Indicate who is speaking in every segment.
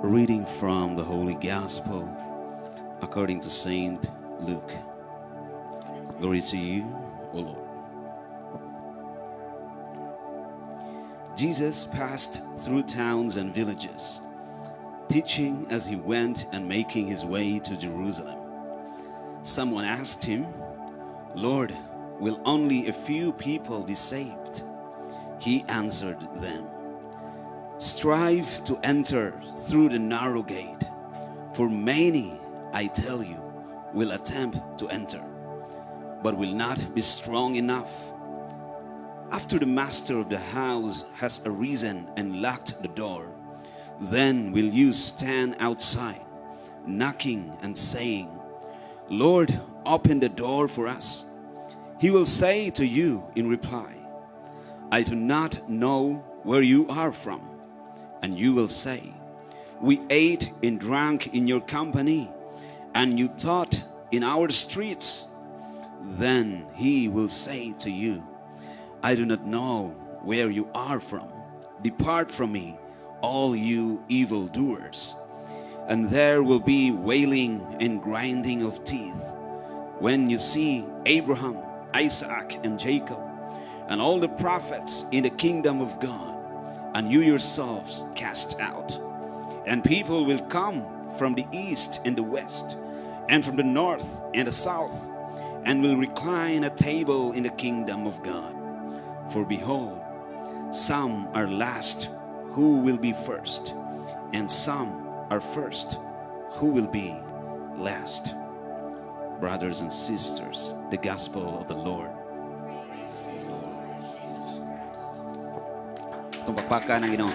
Speaker 1: Reading from the Holy Gospel according to Saint Luke. Glory to you, O Lord. Jesus passed through towns and villages, teaching as he went and making his way to Jerusalem. Someone asked him, "Lord, will only a few people be saved?" He answered them, "Strive to enter through the narrow gate, for many, I tell you, will attempt to enter, but will not be strong enough. After the master of the house has arisen and locked the door, then will you stand outside, knocking and saying, 'Lord, open the door for us.' He will say to you in reply, 'I do not know where you are from.' And you will say, 'We ate and drank in your company, and you taught in our streets.' Then he will say to you, 'I do not know where you are from. Depart from me, all you evildoers.' And there will be wailing and grinding of teeth when you see Abraham, Isaac, and Jacob, and all the prophets in the kingdom of God, and you yourselves cast out. And people will come from the east and the west, and from the north and the south, and will recline at table in the kingdom of God. For behold, some are last who will be first, and some are first who will be last." Brothers and sisters, the gospel of the Lord. Itong pagpaka ng Ginoo.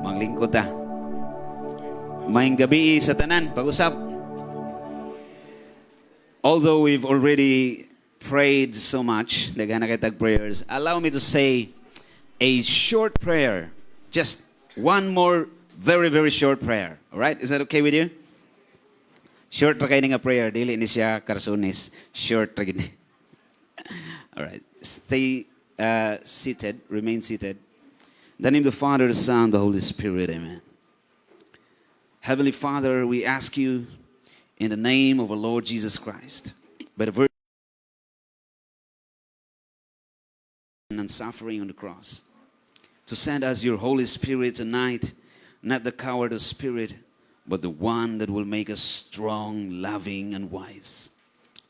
Speaker 1: Manglingkod ta. Maayong gabi sa tanan, pag-usap. Although we've already prayed so much, nagana kitag prayers, allow me to say a short prayer. Just one more very, very short prayer. Alright? Is that okay with you? Short ra kayo nga prayer. Dili ni siya karsunis. Short ra gini. Alright. Stay seated. Remain seated. In the name of the Father, the Son, the Holy Spirit. Amen. Heavenly Father, we ask you in the name of our Lord Jesus Christ, by the virtue and suffering on the cross, to send us your Holy Spirit tonight, not the coward of spirit, but the one that will make us strong, loving, and wise.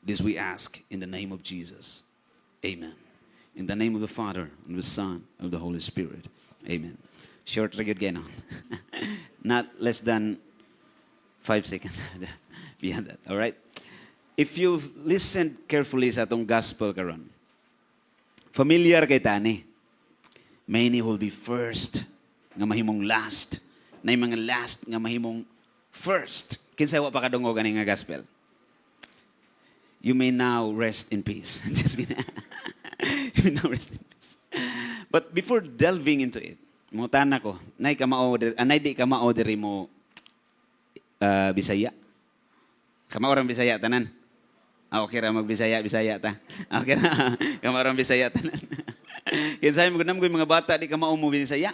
Speaker 1: This we ask in the name of Jesus. Amen. In the name of the Father, and the Son, and the Holy Spirit. Amen. Short again. Not less than 5 seconds beyond that. All right? If you've listened carefully sa atong gospel karon, familiar kay tani. Many will be first, nga mahimong last. Na mga last nga mahimong first. Kinsay wa pa kadungog ani nga gospel. You may now rest in peace. Just kidding. You may now rest in peace. But before delving into it, mutan ako, nay di ka ma-order mo Bisaya. Kamaorang Bisaya tanan. Okay ra mag-Bisaya ta. Okay ra. Kamaorang Bisaya tanan. Kinsay mo ganam mga bata di ka mao mo Bisaya.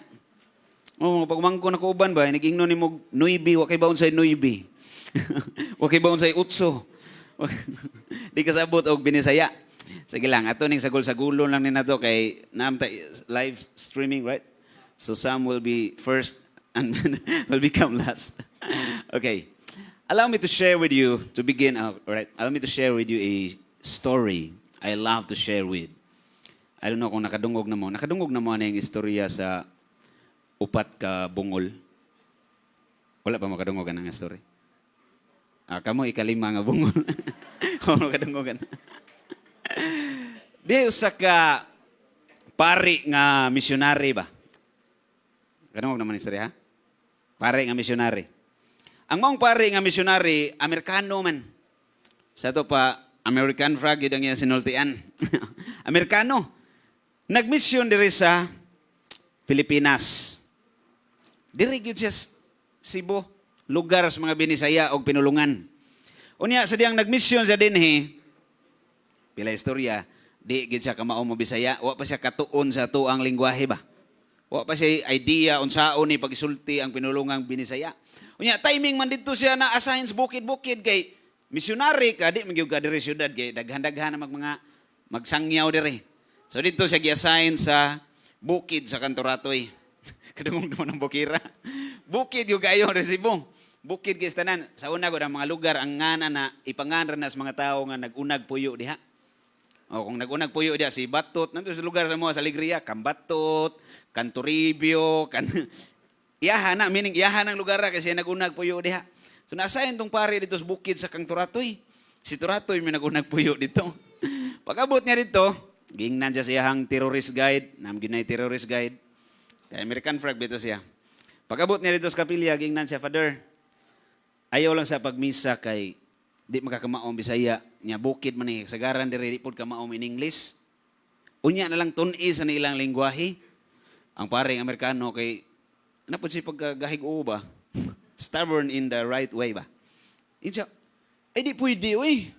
Speaker 1: Oh, pagmangko na ko uban ba, nag-ingno ni mo Nuibi, wa kay baon say Nuibi. Wa kay baon say Utso. Di ka sabot og Binisaya. Sige lang, ato ning sagol-sagulo lang ni nato kay namta live streaming, right? So some will be first and will become last. Okay. Allow me to share with you to begin out, right? Allow me to share with you a story I love to share with. I don't know kung nakadungog na mo. Nakadungog na mo na yung istorya sa upat ka bungol. Wala pa makadungogan ang story. Kamo ikalima nga bungol. Wala makadungogan. Di sa ka pari nga missionary ba? Kadungog naman istorya ha? Pari nga missionary. Ang maong pari nga missionary, Amerikano man. Sa to pa, American flag yun ang yung sinultian. Amerikano. Nagmission diri sa Pilipinas. Diri gyud siya Cebu, lugar sa mga Binisaya o pinulungan. Unya sa diyang nagmission sa dinhi, pila istorya, Di gid siya kamao mo Bisaya, wa pa siya katuon sa tuang lingwahe ba. Wa pa siya idea unsaon ni pagisulti ang pinulungang binisaya. Unya timing man didto siya na assign sa bukid-bukid kay missionary ka di magyud ka diri syudad kay daghan-daghan na mga magsangyaw diri. So dito siya gi-assign sa bukid sa Kantoratoy. Kadungog naman ng Bukira. Bukid yung kayo resibo. Bukid kay tanan. Sa una ko ang mga lugar ang ngana na ipanganran na sa mga tao nga nagunag puyo diha. O kung nagunag puyo diha si Batot, nanto sa lugar sa mga sa Alegria, Kambatot, Canturibio, iyahan na, meaning iyahan ang lugar kasi nagunag puyo diha. So na-assign tong pare dito sa bukid sa Kang Turatoy. Si Turatoy may nagunag puyo dito. Pag-abot niya dito, gingnan siya siyang terrorist guide, namginay terrorist guide. Kaya American flag dito siya. Pag-abot niya dito sa kapilya, gingnan siya, Father, ayaw lang sa pagmisa kay di makakamaom Bisaya nya bukid man ni sagaran diri di pud kamaom in English. Unya na lang tun-i sa nilang lengguwahe. Ang paring Amerikano kay napud si pagkagahig-o ba? Stubborn in the right way ba? Insa, ay di pwede oy.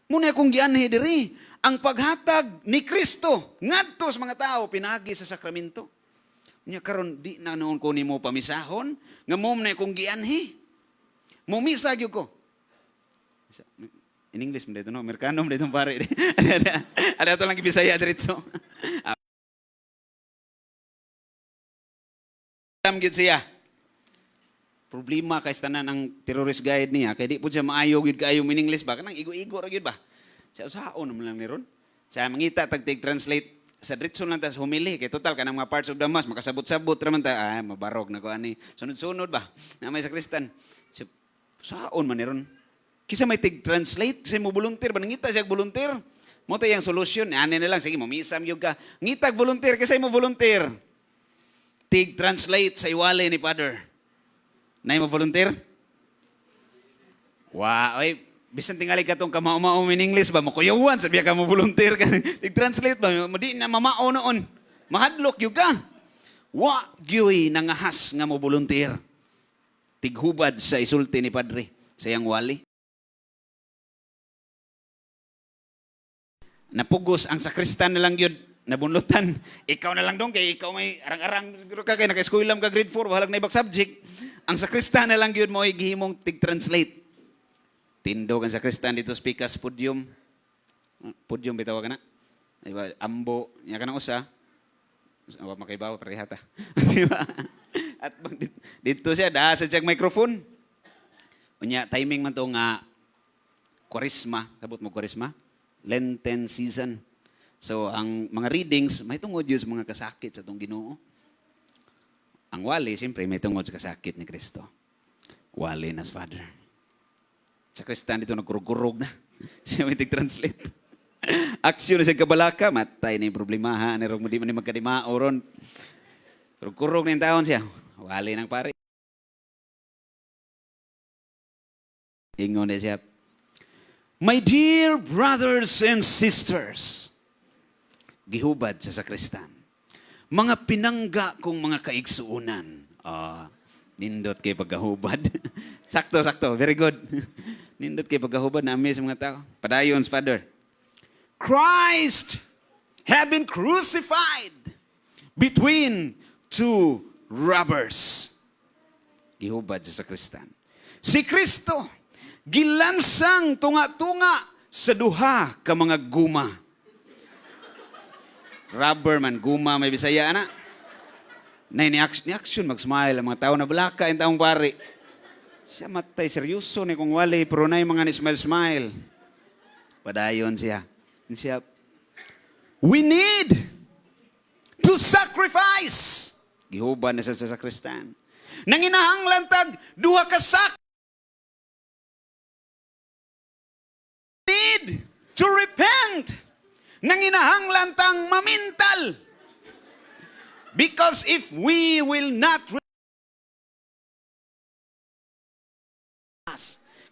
Speaker 1: Muna akong gianhi diri ang paghatag ni Kristo ngadto sa mga tao pinagi sa sakramento. Unya karon di na noon ko nimo pamisahon nga mo na akong gianhi. Mumisa gyud ko. In English mo dito, no? Amerikano mo dito, pare. Ada ito lang Bisaya dito. Alam gid siya. Problema kay tanan ang terrorist guide niya, kay di po siya maayo gid kaayo in English ba? Kanang igo-igo ra gid ba? Siya usahaon naman lang ni ron. Siya mangita tag-take translate sa dritso lang ta sa humili kay total kanang mga parts of the mass makasabot-sabot ra man ta. Mabarog na ko ani. Sunod-sunod ba? Na may sakristan. Siya usahaon man ni ron. Kisa may tig-translate, kasi mo volunteer, ba nangita siya volunteer? Mo tayo yung solusyon, ani na lang, sige, mamisam yung ka. Ngitag volunteer, kasi mo volunteer. Tig-translate sa iwalay ni Father. Na mo volunteer? Wow, ay, bisan tingali ka itong kamao-mao in English ba? Makuyawan, sabiya ka mo volunteer ka. Tig-translate ba? Di na mamao noon. Mahadlok yung ka. Wa, gyoy, nangahas nga mo volunteer. Tighubad sa isulti ni Padre, sa iyang wali. Napugos ang sakristan na lang yun, nabunlutan. Ikaw na lang dong, kay ikaw may arang-arang, ka kay naka-eskwela ka grade 4, walang na ibang subject. Ang sakristan na lang yun mo ay gihimong tig-translate. Tindog ang sakristan dito speakas podium. Podium bitaw ka na. Diba? Ambo, niya ka na usa. Awag makaibaw, parehata. Diba? At dito siya, sa siyang microphone. Unya, timing man to nga, Kwaresma, sabot mo Kwaresma? Lenten season. So, ang mga readings, may tungod yun sa mga kasakit sa itong Ginoo. Ang wali, siyempre, may tungod sa kasakit ni Kristo. Wali na sa Father. Sa Kristan dito, nagkurug-kurug na. Siya may tig-translate. Aksyon na siya kabalaka, matay na yung problema, ha? Nirog mo di man magkadimao ron. Kurug-kurug na yung taon siya. Wali ng pare. Ingon na siya, my dear brothers and sisters, gihubad sa sakristan, mga pinangga kong mga kaigsuunan. Nindot kay pagkahubad. Sakto, very good. Nindot kay pagkahubad, na-amaze mga tao. Padayon, Father. Christ had been crucified between two robbers. Gihubad sa sakristan. Si Kristo, gilansang tunga-tunga sa duha ka mga guma. Rubber man, guma, may Bisaya na. Ni action mag-smile ang mga tao na balaka yung taong pari. Siya matay, seryoso ni kung wali, pero na yung mga ni-smile. Padayon siya. We need to sacrifice. Gihuban na sa sakristan. Nanginahanglan tag duha ka need to repent. Nanginahanglan tang mamintal. Because if we will not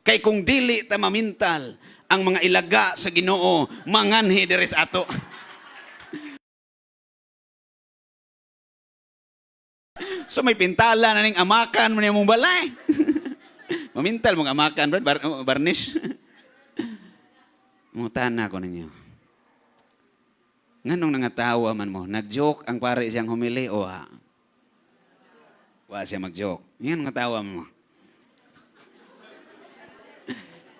Speaker 1: kay kung dili ta mamintal, ang mga ilaga sa Ginoo manganhi diri sa ato. So may pintala na ning amakan mo mong balay. Mamintal mong amakan, brad, varnish. Mutana ko ninyo. Nganong nangatawa man mo? Nag-joke ang pare siyang humili o ha? Wa siya mag-joke. Yan nangatawa mo.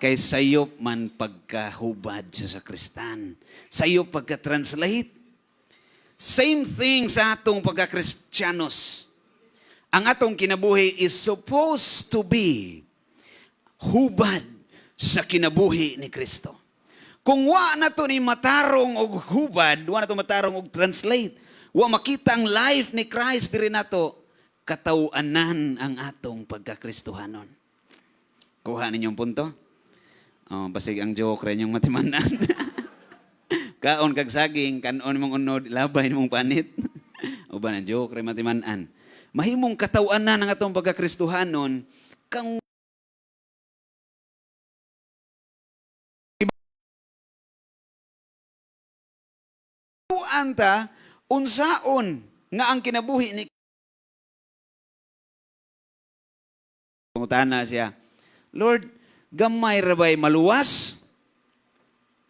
Speaker 1: Kay sayop man pagkahubad sa sakristan. Sayop pagka-translate. Same thing sa atong pagka-Kristyanos. Ang atong kinabuhi is supposed to be hubad sa kinabuhi ni Kristo. Kung wa na to ni matarong og hubad, wa na to matarong og translate, wa makita ang life ni Christ diri nato, katawanan ang atong pagkakristohanon. Kuha ninyong punto? Oh, basig ang joke rin yung matimanan. Kaon kag saging, kanon mong unod, labay mong panit. Uban ang joke rin matimanan. Mahimong katawanan ang atong pagkakristohanon kang anta unsaon nga ang kinabuhi ni pangutana siya, Lord, gamay ra bay maluwas?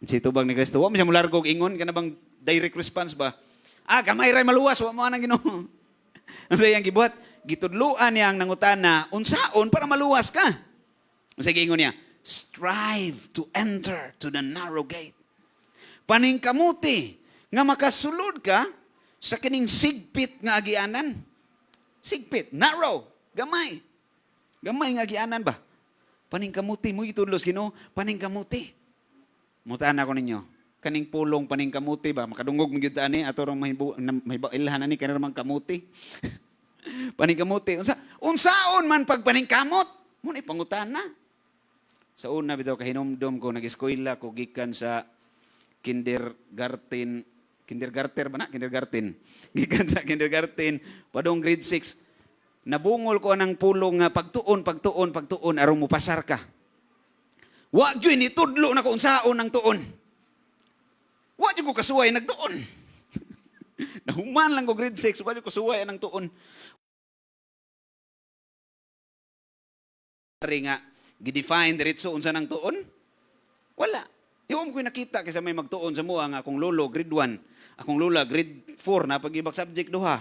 Speaker 1: Si tubag ni Kristo, wa mo siya mulargog ingon kana bang direct response ba? Gamay ra maluwas, wa mo nang Ginoo. Ang sayang gibuhat, gitudluan niya ang nangutana, unsaon para maluwas ka? Ang sige ingon niya, strive to enter to the narrow gate. Paningkamuti nga makasulod ka sa kining sigpit nga agianan. Sigpit, narrow, gamay. Gamay nga agianan ba? Paningkamuti mo itudlos Ginoo, paningkamuti. Mutana ko ninyo, kaning pulong paningkamuti ba makadungog mo gyud ani ato rong ilhan ani kana man kamuti. Paningkamuti unsaon man pag paningkamot? Mo ni pangutana. Sa una bitaw kahinomdom ko nag-eskwela ko gikan sa kindergarten. Gikan sa kindergarten padong grade 6. Nabungol ko ng pulong nga pagtuon aron mo pasar ka. Wa gyud ni tudlo na ko unsaon ang tuon. Wa gyud ko kasuway nagtuon. Nahuman lang ko grade 6, wa gyud ko suway ang tuon. Ari nga gidefine diretso unsa nang tuon? Wala. Yung ko nakita kaysa may magtuon sa mua nga akong lolo grade 1, akong lola grade 4 na pag-ibak subject duha.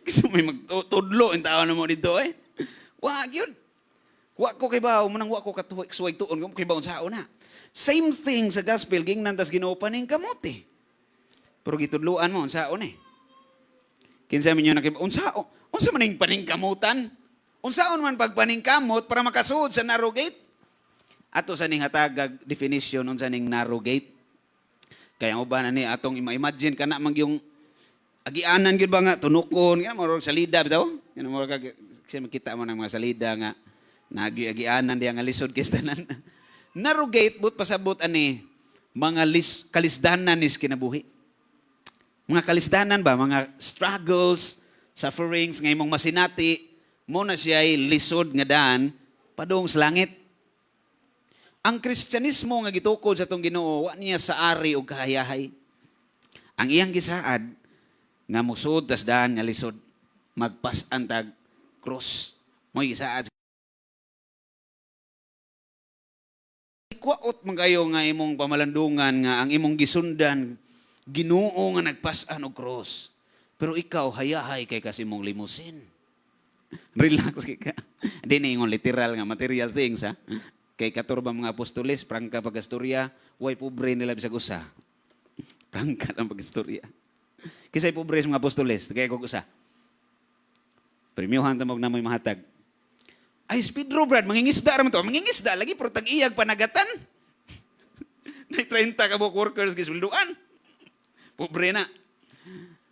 Speaker 1: Kasi may magtudlo ang tao na mo dito eh. Wag yun. Wag ko kay bao, manang wag ko kasuway tuon, kay bao sa una. Same thing sa gospel, gingnan tas Ginoo paning kamote. Pero gitudluan mo, unsaon eh. Kinsa man yun unsa man yung paningkamutan? Unsaon man pagpaningkamot para makasuod sa narrow gate? Ato sa ning hatagag definition unsa ning narrow gate. Kaya uban ani atong imagine kana mang yung agianan gyud ba nga tunukon nga mo salida bitaw. Yan mo kasi makita mo ng mga salida nga nagi-agianan diya nga lisod kistanan. Narrow gate but pasabot ani mga kalisdanan is kinabuhi. Mga kalisdanan ba, mga struggles, sufferings nga imong masinati, mo na siya lisod nga daan padung sa langit. Ang Kristyanismo nga gitukod sa tong Ginoo, wa niya sa ari o kahayahay. Ang iyang gisaad nga musud tas daan nga lisod, magpas-an tag cross. Mo'y gisaad. Ikwaot man kayo nga imong pamalandungan nga ang imong gisundan Ginoo nga nagpas-an og cross. Pero ikaw hayahay kay kasi mong limusin. Relax ka. Di na yung literal nga material things ha. Kay katurba mga apostoles, prangka pagastorya, way pobre nila bisag usa. Prangka lang pagastorya. Kisay pobre sa mga apostoles, kaya kog usa. Premiuhan tamog na mo'y mahatag. Ay, Pedro, Brad, mangingisda raman to. Mangingisda, lagi, pero tag-iyag panagatan. May 30 kabuk workers, gisulduan. Pobre na.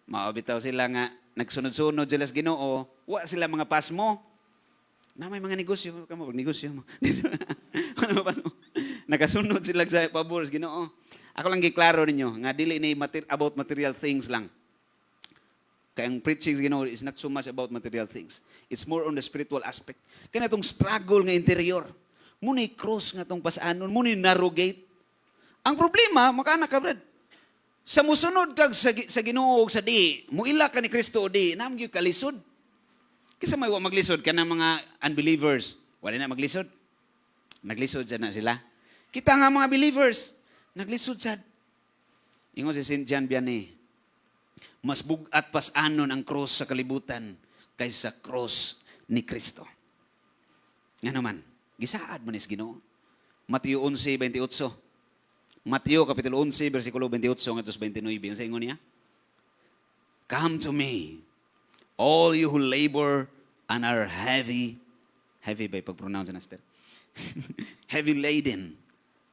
Speaker 1: Maabitaw sila nga, nagsunod-sunod sila sa Ginoo, wa sila mga pasmo. Na may mga negosyo, kamo negosyo mo. Ano ba? Nakasunod sila sa pabor sa Ginoo. Ako lang giklaro ninyo nga dili ni about material things lang. Kaya ang preaching sa Ginoo is not so much about material things. It's more on the spiritual aspect. Kaya itong struggle nga interior. Muna cross nga itong pasaanon, muna narrow gate. Ang problema, makaanak ka, Brad. Sa musunod kag sa Ginoo sa di, muila ka ni Kristo o di, namang yung kalisod. Kasi may maglisod ka ng mga unbelievers. Wala na maglisod. Naglisod sad na sila. Kita nga mga believers, naglisod sad. Ingon si St. John Vianney, mas bugat pas anon ang cross sa kalibutan kaysa cross ni Kristo. Nga naman, gisaad man is Ginoo. Mateo 11:28. Mateo kapitulo 11 bersikulo 28 ngadto 29. Unsa ingon niya? Come to me, all you who labor and are heavy by pag-pronounce na Esther. Heavy laden.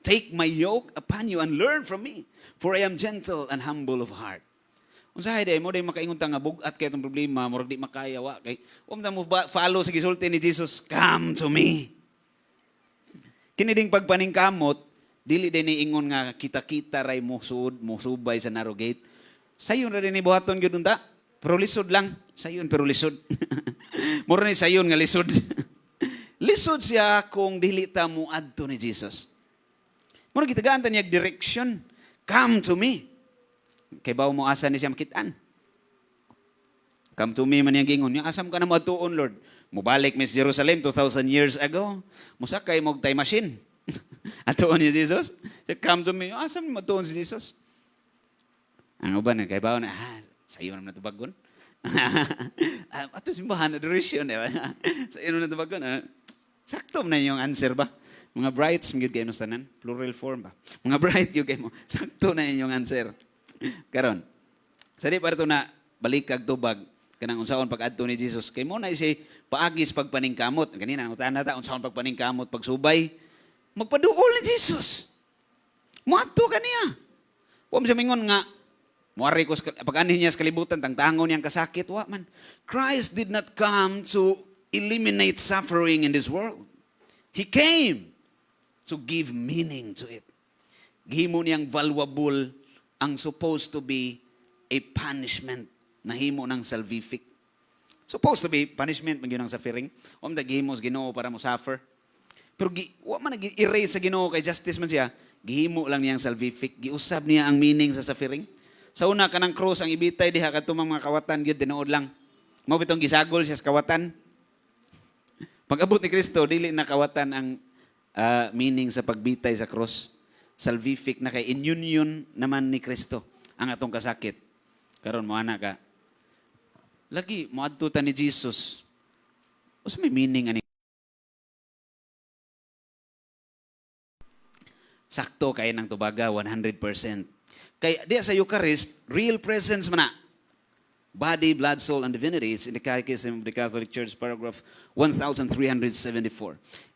Speaker 1: Take my yoke upon you and learn from me, for I am gentle and humble of heart. Unsahay day mo day makaingon ta nga bugat kay itong problema, murag di makaya wa kay ta mo follow sa gisulti ni Jesus, come to me. Kini ding pagpaningkamot, dili din ni ingon nga kita-kita ray mo subay sa narrow gate. Sayon ra din ni buhaton gyud unta. Pero lisod lang. Sayon pero lisod. Mura ni sayon nga lisod. Lisod siya kung dili ta mo adto ni Jesus. Mura gitagaan ta niya direction. Come to me. Kay bawo mo asa ni siya makitaan. Come to me man yang gingon. Yung asam ka na mo atuon, Lord. Mubalik mi sa Jerusalem 2,000 years ago. Musakay mo time machine. Atuon ni Jesus. Come to me. Yung asam mo atuon si Jesus. Ang uban kay bawo na sayo naman na tubagon. Ato simbahan adoration sayo naman na tubagon. Sakto na yung answer ba? Mga brights gyud kay no sanan, plural form ba? Mga bright gyud kay mo. Sakto na yung answer. Karon. Sa di parto na balik kag tubag kanang unsaon pag-adto ni Jesus kay mo na si paagis pagpaningkamot. Kanina utan nata unsaon pagpaningkamot pagsubay magpaduol ni Jesus. Moadto kaniya. Wa mo siya mingon nga muari ko pag-anhin niya sa kalibutan tangtangon niyang kasakit wa man. Christ did not come to eliminate suffering in this world. He came to give meaning to it. Gihimo niyang valuable ang supposed to be a punishment na himo ng salvific. Supposed to be punishment man yun ang suffering. Da gihimo sa Ginoo para mo suffer. Pero wa man nag-erase sa Ginoo kay justice man siya. Gihimo lang niyang salvific. Giusab niya ang meaning sa suffering. Sa una kanang cross ang ibitay diha kadtong mga kawatan gyud tinuod lang. Mao bitong gisagol siya sa kawatan. Pag-abot ni Kristo dili na kawatan ang meaning sa pagbitay sa cross. Salvific na kay in union naman ni Kristo ang atong kasakit. Karon mo ana ka. Lagi moadto ta ni Jesus. Usa may meaning ani? Sakto kay nang tubaga 100%. Kay di sa Eucharist, real presence man na. Body, blood, soul, and divinity. It's in the Catechism of the Catholic Church, paragraph 1374.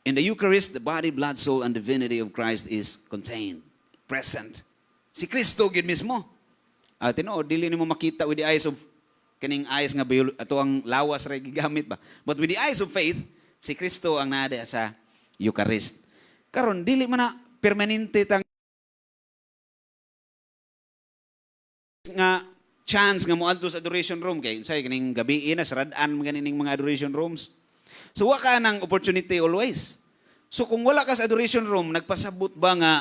Speaker 1: In the Eucharist, the body, blood, soul, and divinity of Christ is contained, present. Si Kristo gid mismo. Tinuod dili nimo makita with the eyes of kaning eyes nga ato ang lawas ra gigamit ba. But with the eyes of faith, si Kristo ang naa sa Eucharist. Karon dili man na permanente tang nga chance nga moadto sa adoration room kay say kaning gabi na sarad-an ganing mga adoration rooms. So wa ka nang opportunity always. So kung wala ka sa adoration room, nagpasabot ba nga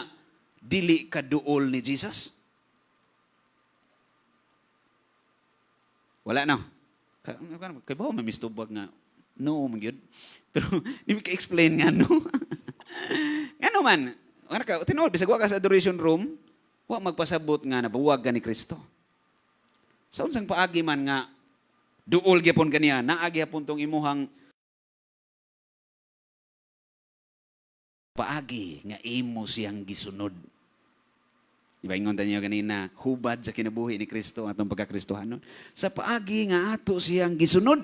Speaker 1: dili ka duol ni Jesus? Wala no. Kay ba may mistubag nga no man gyud. Pero di mi ka-explain nga no. Ngano man, ana ka tinuod bisag wa ka sa adoration room, wa magpasabot nga nabuwag ka ni Kristo. Sa unsang paagi man nga duol gyapon kaniya, naa gyapon tong imuhang paagi nga imo siyang gisunod. Diba ingon niyo kanina, hubad sa kinabuhi ni Kristo atong pagkakristohanon. Sa paagi nga ato siyang gisunod.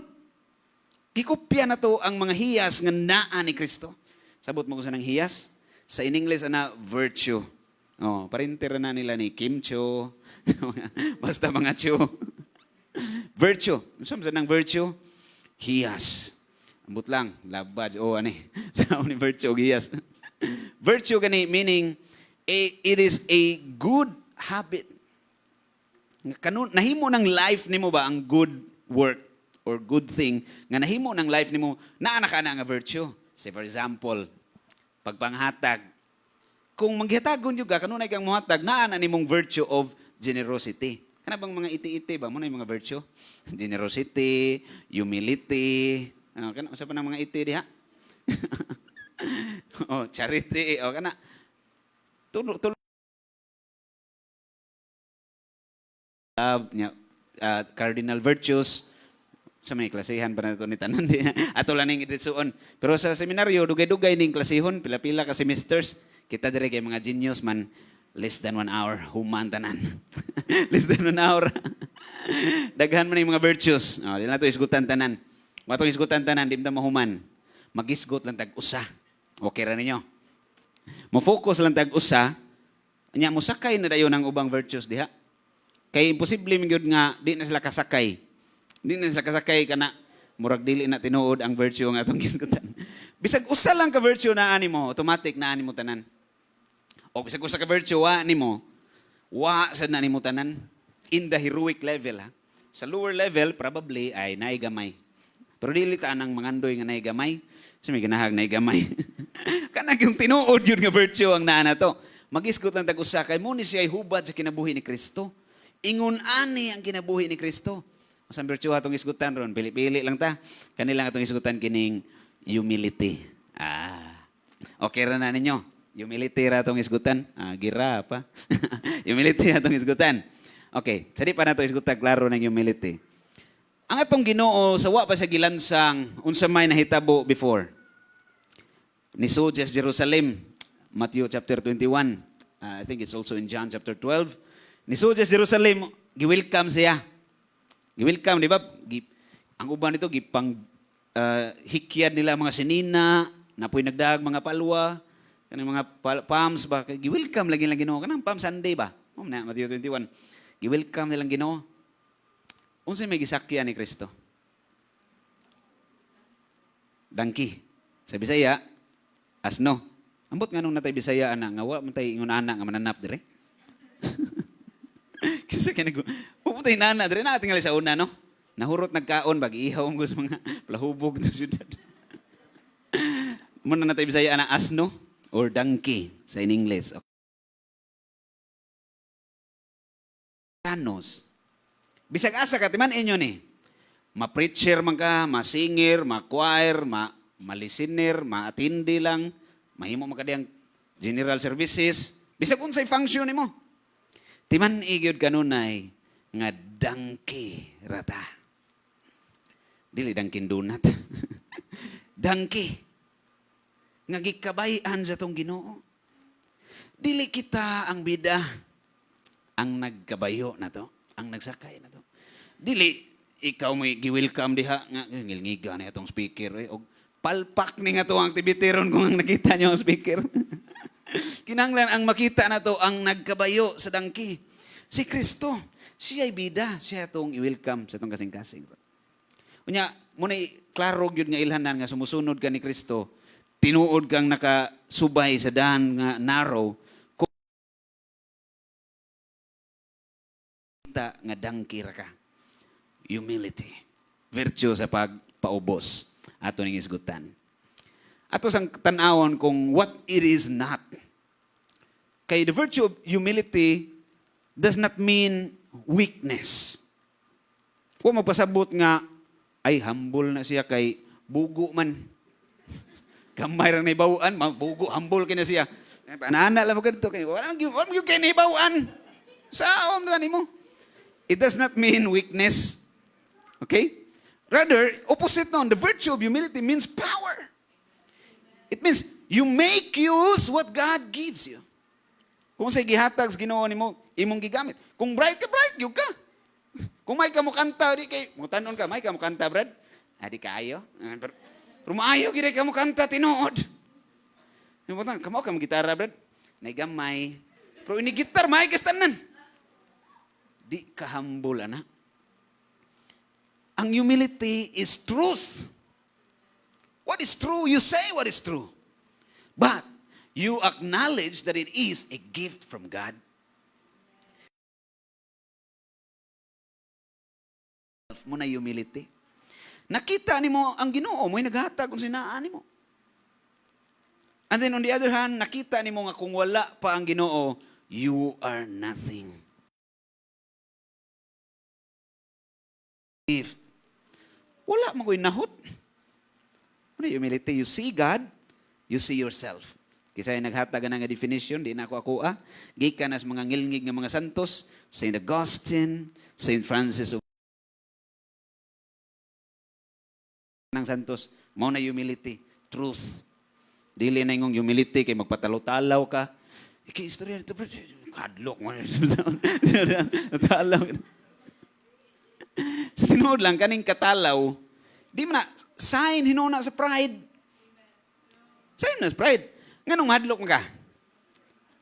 Speaker 1: Gikopya na to ang mga hiyas nga naa ni Kristo. Sabot mo ko sa nang hiyas? Sa in English ana virtue. Parinter na nila ni Kim Cho. Basta mga Cho. Virtue. Saan sa nang virtue? Hiyas. Ambot lang. Labad. Ani. Sa ni virtue, hiyas. Virtue gani meaning it is a good habit. Nahimo ng life nimo ba ang good work or good thing nga nahimo ng life nimo naa na ka na nga virtue. Say for example, pagpanghatag. Kung maghatagon juga kanunay kang mohatag naa na nimong virtue of generosity. Kana bang mga iti-iti ba mo na yung mga virtue? Generosity, humility, kana usa pa nang mga iti diha? Charity, kana. Tulo cardinal virtues. Sa may klasihan pa na ito ni tanan. Ato lang ning idritsuon. Pero sa seminaryo, dugay-dugay ning klasihon, pila-pila ka semesters. Kita dire kay mga genius man, less than 1 hour, human tanan. Less than 1 hour. Daghan man yung mga virtues. Di na ito isgutan tanan. Matong isgutan tanan, di mo mahuman. Mag-isgot lang tag-usa. Okay ra ninyo. Mo-focus lang tag-usa. Nya mo sakay na dayon ang ubang virtues diha. Kay imposible gyud nga di na sila kasakay. Di na sila kasakay kana murag dili na tinuod ang virtue nga atong gisgutan. Bisag usa lang ka virtue na ani mo, automatic na ani mo tanan. O bisag usa ka virtue wa nimo, wa sad na nimo tanan in the heroic level ha. Sa lower level probably ay naay gamay. Pero dili ta nang mangandoy nga naay gamay. Kasi may ganahag naay gamay. Kanang yung tinuod yun nga virtue ang naa na to. Mag-isgot lang tag-usa kay mo ni siya hubad sa kinabuhi ni Kristo. Ingon ani ang kinabuhi ni Kristo. Masang virtue atong isgutan ron, pili-pili lang ta. Kanilang atong isgutan kining humility. Okay ra na ninyo. Humility ra atong isgutan. Gira pa. Humility atong isgutan. Okay, sadi pa nato isgutan klaro ng humility. Ang atong Ginoo sa wa pa sa gilansang unsa may nahitabo before. Nisud sa Jerusalem, Matthew chapter 21. I think it's also in John chapter 12. Nisud sa Jerusalem, gi-welcome siya. Gi-welcome, di ba? Ang uban nito, gipang hikyad nila mga sinina, napoy nagdag mga palwa, kanang mga palms ba, gi-welcome lagi lang Ginoo. Kanang Palm Sunday ba? Matthew 21. Gi-welcome nilang Ginoo. Unsay may gisakyan ni Kristo? Dangki. Sa Bisaya, asno. Ambot nga nung natay Bisaya ana nga wa man tay ingon ana nga mananap dire. Kasi kinago, pupunta yung nana, dre na tingali sa una, no? Nahurot nagkaon, bag-ihaw ang gusto mga palahubog na siyudad. Muna na tayo Bisaya na asno or donkey sa in English. Tanos. Bisag asa ka, timan inyo ni. Ma-preacher man ka, ma-singer, ma-choir, ma-listener, ma-attindi lang, mahimo man ka diyang general services. Bisag unsay function ni mo. Timan igyod kanunay nga dangki rata. Dili dangkin donut. Dangki. Nga gikabayan sa tong Ginoo. Dili kita ang bida ang nagkabayo na to, ang nagsakay na to. Dili ikaw may gi-welcome diha nga ngilngiga na itong speaker og palpak ni nga to ang activity ron kung ang nakita niyo ang speaker. Kinahanglan ang makita na to ang nagkabayo sa dangki. Si Kristo, siya'y bida, siya itong i-welcome sa itong kasing-kasing. Unya, muna klaro yun nga ilhanan nga sumusunod ka ni Kristo, tinuod kang nakasubay sa daan nga narrow, kung kita nga dangkira ka. Humility. Virtue sa pagpaubos. Ato ning isgutan. Ato sang tanawon kung what it is not. Kay the virtue of humility does not mean weakness. Kung magpasabot nga, ay humble na siya kay bugo man. Kamay lang na ibawaan, mabugo, humble ka na siya. Panana lang mo ganito kayo. Walang yung kayo na ibawaan. Saan mo? It does not mean weakness. Okay? Rather, opposite nun, the virtue of humility means power. It means you make use what God gives you. Kung sa gihatag Ginoo nimo, imong gigamit. Kung bright gyud ka. Kung may ka mo kanta, di kay mo tanon ka, may ka mo kanta, brad? Di kaayo. Pero maayo gid ka mo kanta tinuod. Mo tan, kamo ka mo gitara, brad? Nay gamay. Pero ini gitar may kastanan. Di ka humble ana. Ang humility is truth. What is true? You say what is true. But you acknowledge that it is a gift from God. Mo na humility. Nakita nimo ang Ginoo mo'y naghatag kung sinaan nimo. And then on the other hand, nakita nimo nga kung wala pa ang Ginoo, you are nothing. Gift. Wala man ko'y nahot. Ano humility? You see God, you see yourself. Kisay naghatag na nga definition, di na ako gikan as mga ngilngig nga mga santos, Saint Augustine, Saint Francis of ng santos, mao na humility, truth. Dili na ingong humility kay magpatalaw-talaw ka. Iki istorya dito, kadlok mo. Talaw. Sa tinuod lang, kaning katalaw, di mo na, sign hinuna sa pride. Sign na sa pride. Nganong mahadlok mo ka?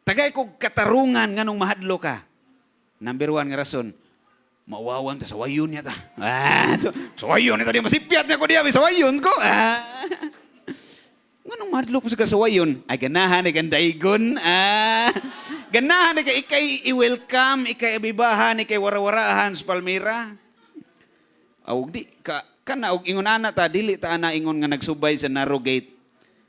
Speaker 1: Tagay kog katarungan nganong mahadlok ka. Number 1 nga rason, mauwawan ta sa wayon niya ta. Sa wayon ito di masipyat niya ko diya, sa wayon ko. Nganong mahadlok mo sa wayon? Ay ganahan, ay gandaigon. Ganahan, ikay i-welcome, ikay abibahan, ikay warawarahan sa Palmira. Awag di, kana og ingon ana ta, dili ta ana ingon nga nagsubay sa narrow gate.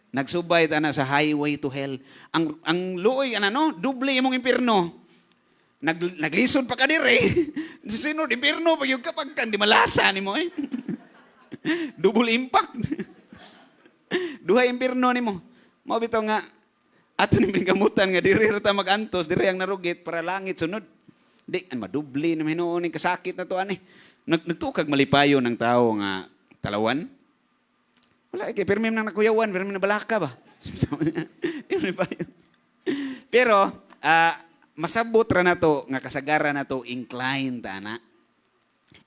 Speaker 1: Nagsubay ta na sa highway to hell. Ang luoy, doble imong impierno. Naglisod pa ka dire. Sino impierno pag yung kapag kan di malasa ni mo eh. Double impact. Duha impierno ni mo. Mao bitaw nga ato ni gamutan nga dire ra ta magantos, dire ang narugit para langit sunod. Di madubli na hinuon ni kasakit na to ani. Nagtukag malipayo ng tao nga talawan. Wala kay permi nang nakuyawan, permi na balaka ba. Pero masabot ra na to nga kasagaran na to, incline ta na.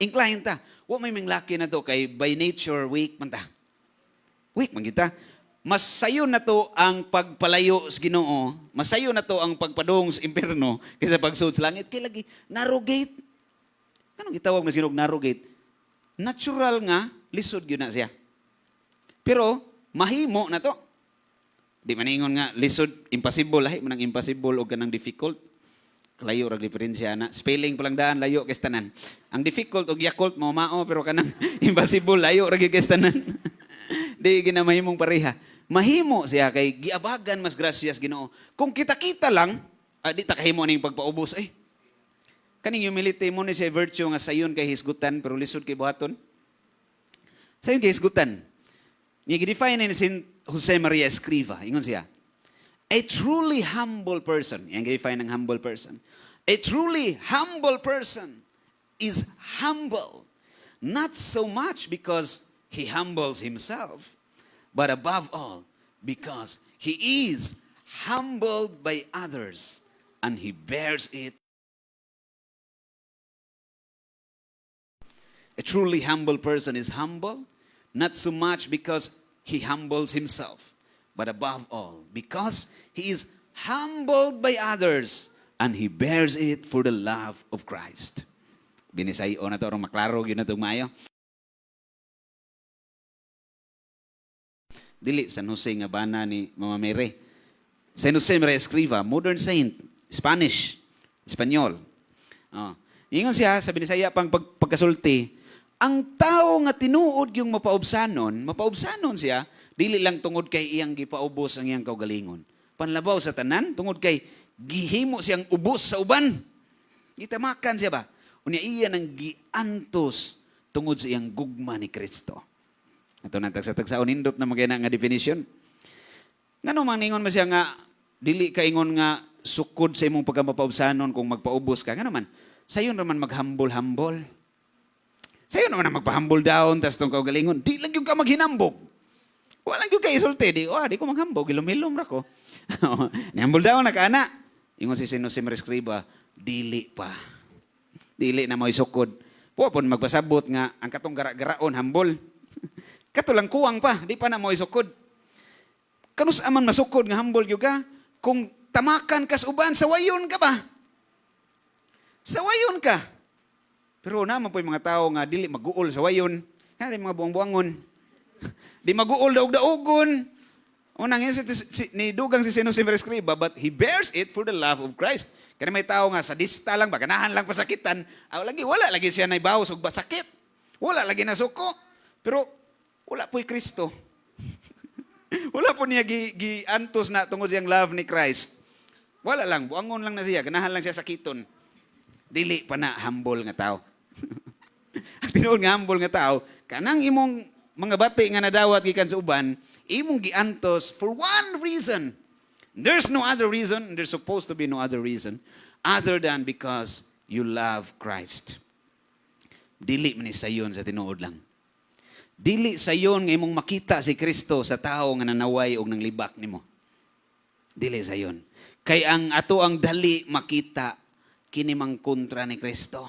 Speaker 1: Incline ta. Wa may minglaki na to kay by nature weak man ta. Weak man kita. Mas sayo na to ang pagpalayo sa Ginoo. Mas sayo na to ang pagpadung sa impierno kaysa pagsud sa langit. Kay lagi narrow gate. Anong gitawag mas ginog narrow gate? Natural nga lisod gyud na siya. Pero mahimo na to. Di man ingon nga lisod impossible, lahi man ang impossible o kanang difficult. Layo ra diferensya na. Spelling pa lang daan layo kay tanan. Ang difficult og Yakult mao pero kanang impossible layo ra kay tanan. Di ginamahimong pareha. Mahimo siya kay giabagan mas gracias Ginoo. Kung kita-kita lang, di ta kahimo ning pagpaubos kaning humility mo ni siya virtue nga sayon kay hisgutan pero lisod kay buhaton. Sayon kay hisgutan. Ni gi-define ni Saint Jose Maria Escriva, ingon siya. A truly humble person, yang gi-define ng humble person. A truly humble person is humble not so much because he humbles himself, but above all because he is humbled by others and he bears it. A truly humble person is humble, not so much because he humbles himself, but above all, because he is humbled by others, and he bears it for the love of Christ. Binisayo na ito, orong maklaro, yun na itong maayo. Dili, San Jose nga bana ni Mama Mere. San Jose Maria Escriva, modern saint, Spanish, Espanyol. Ingon siya, sa Binisaya pang pagkasulti, ang tao nga tinuod yung mapaubsanon siya, dili lang tungod kay iyang gipaubos ang iyang kaugalingon. Panlabaw sa tanan, tungod kay gihimo siyang ubos sa uban. Itamakan siya ba? Unya iya nang giantos tungod sa iyang gugma ni Kristo. Ito na tagsa-tagsaon nindot na magana nga definition. Ngano man ningon mo siya nga, dili ka ingon nga sukod sa imong pagkamapaubsanon kung magpaubos ka. Ngano man, sayon naman maghambol-hambol. Sa'yo naman na magpahambol down, tas itong kaugalingon, di lang yung ka maghinambog. Walang yung kayo isulti, di ko maghambog, ilum-ilum ra ko. Nihambol down na ka, ana. Ingon si Sino Maria Escriva, dili pa. Dili na mo isukod. Pupon magpasabot nga, ang katong gara-garaon, hambol. Katulang kuwang pa, di pa na mo isukod. Kanus aman masukod nga hambol yung ka, kung tamakan kas uban, sawayon ka ba? Sawayon ka. Pero naman po yung mga tao nga dili mag-uol sa wayon. Kaya mga buang-buangon. Di mag-uol daog-daogon. Unang yun ni Dugang si Sino Maria Escriva, but he bears it for the love of Christ. Kaya may tao nga sadista lang, baganahan lang pasakitan. Wala lagi siya na ibawas o basakit. Wala lagi na suko. Pero wala po'y Kristo. Wala po niya gi-antos na tungod siyang love ni Christ. Wala lang, buangon lang na siya. Ganahan lang siya sakiton. Dili pa na humble nga tao. Ang tinuod nga humble nga tao, kanang imong mga bati nga nadawat gikan sa uban, imong giantos for one reason. There's no other reason, there's supposed to be no other reason, other than because you love Christ. Dili man ni sayon sa tinuod lang. Dili sayon nga imong makita si Kristo sa tao nga nanaway og nang libak nimo. Dili sayon. Kay ang ato ang dali makita kini mang kontra ni Kristo.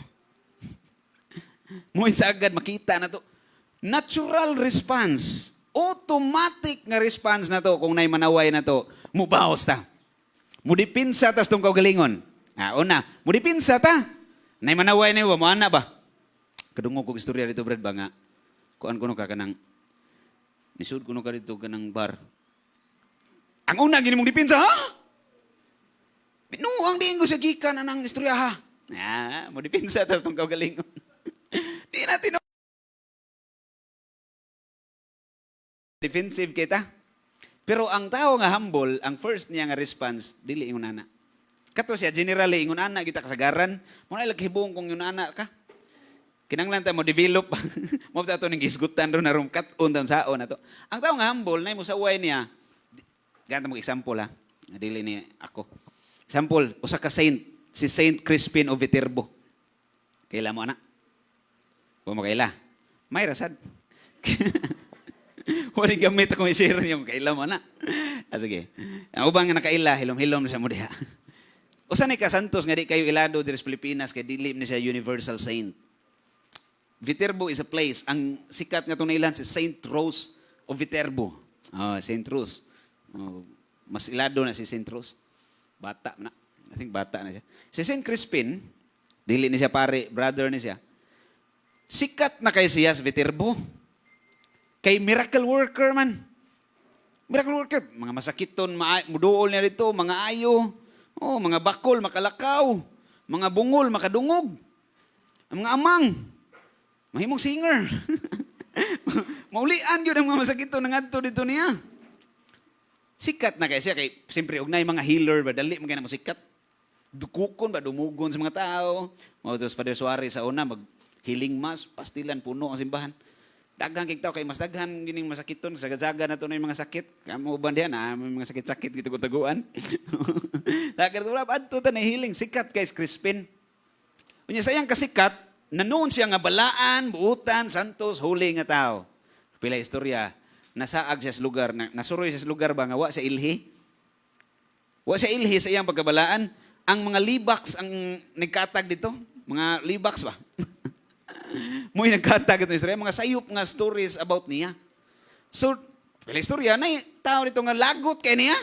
Speaker 1: Mo sa agad makita na to. Natural response. Automatic nga response na to kung nay manaway na to. Mubaos ta. Mudipinsa tas tong kaugalingon. Una, mudipinsa ta. Nay manaway na mo ana ba? Kadungog kog istorya dito Brad ba nga. Kuan kuno ka kanang nisud kuno ka dito kanang bar. Ang una gini mong dipinsa ha? Binuang diin ko sa gikan anang istorya ha. Mudipinsa tas tong kaugalingon. Di natin defensive kita. Pero ang tao nga humble, ang first niya nga response, dili ingon ana. Kato siya, generally, ingon ana, kita kasagaran, muna ilaghibong kung ingon ana ka. Kinanglan ta mo develop, mo ta ito ng gisgutan ron na ron, kat-on tam sao na to. Ang tao nga humble, na mo sa way niya, ganito mo example ha, dili ni ako. Example, usa ka saint, si Saint Crispin of Viterbo. Kaila mo ana? O makaila? May rasad. Wala gamit akong i-share niyo, kaila mo na. Sige. Ang ubang nga nakaila, hilom-hilom na siya mo diha. Usa ni kasantos nga di kayo ilado diri sa Pilipinas kay dili ni siya universal saint. Viterbo is a place. Ang sikat nga itong nailan si Saint Rose of Viterbo. Saint Rose. Mas ilado na si Saint Rose. Bata na. I think bata na siya. Si Saint Crispin, dili ni siya pare, brother ni siya. Sikat na kay siya sa Viterbo. Kay miracle worker man. Miracle worker. Mga masakiton, muduol niya dito, mga ayo, mga bakol, makalakaw, mga bungol, makadungog. Ang mga amang, mahimong singer. Maulian yun ang mga masakiton ng adto dito niya. Sikat na kay siya. Kay, siyempre, ugnay mga healer, ba, dali mga na mo sikat. Dukukon ba, dumugon sa mga tao. Mga tos Father Suarez sa una, mag-healing mass, pastilan, puno ang simbahan. Daghang kay tao kay mas daghan gining masakiton sagad-saga na to na yung mga sakit kamo uban diyan may mga sakit-sakit gito taguan. Daghang tulab adto ta na healing sikat kay Crispin. Unya sayang kasikat nanoon siya nga balaan, buutan, santos, huli nga tao. Pila istorya nasaag siya sa lugar nasuroy siya sa lugar ba nga wa sa ilhi. Wa sa ilhi sa iyang pagkabalaan ang mga libaks ang nagkatag dito, mga libaks ba? Muy nagkatag ito istorya, mga sayop nga stories about niya. So, pala istorya, na tao nito nga lagot kay niya.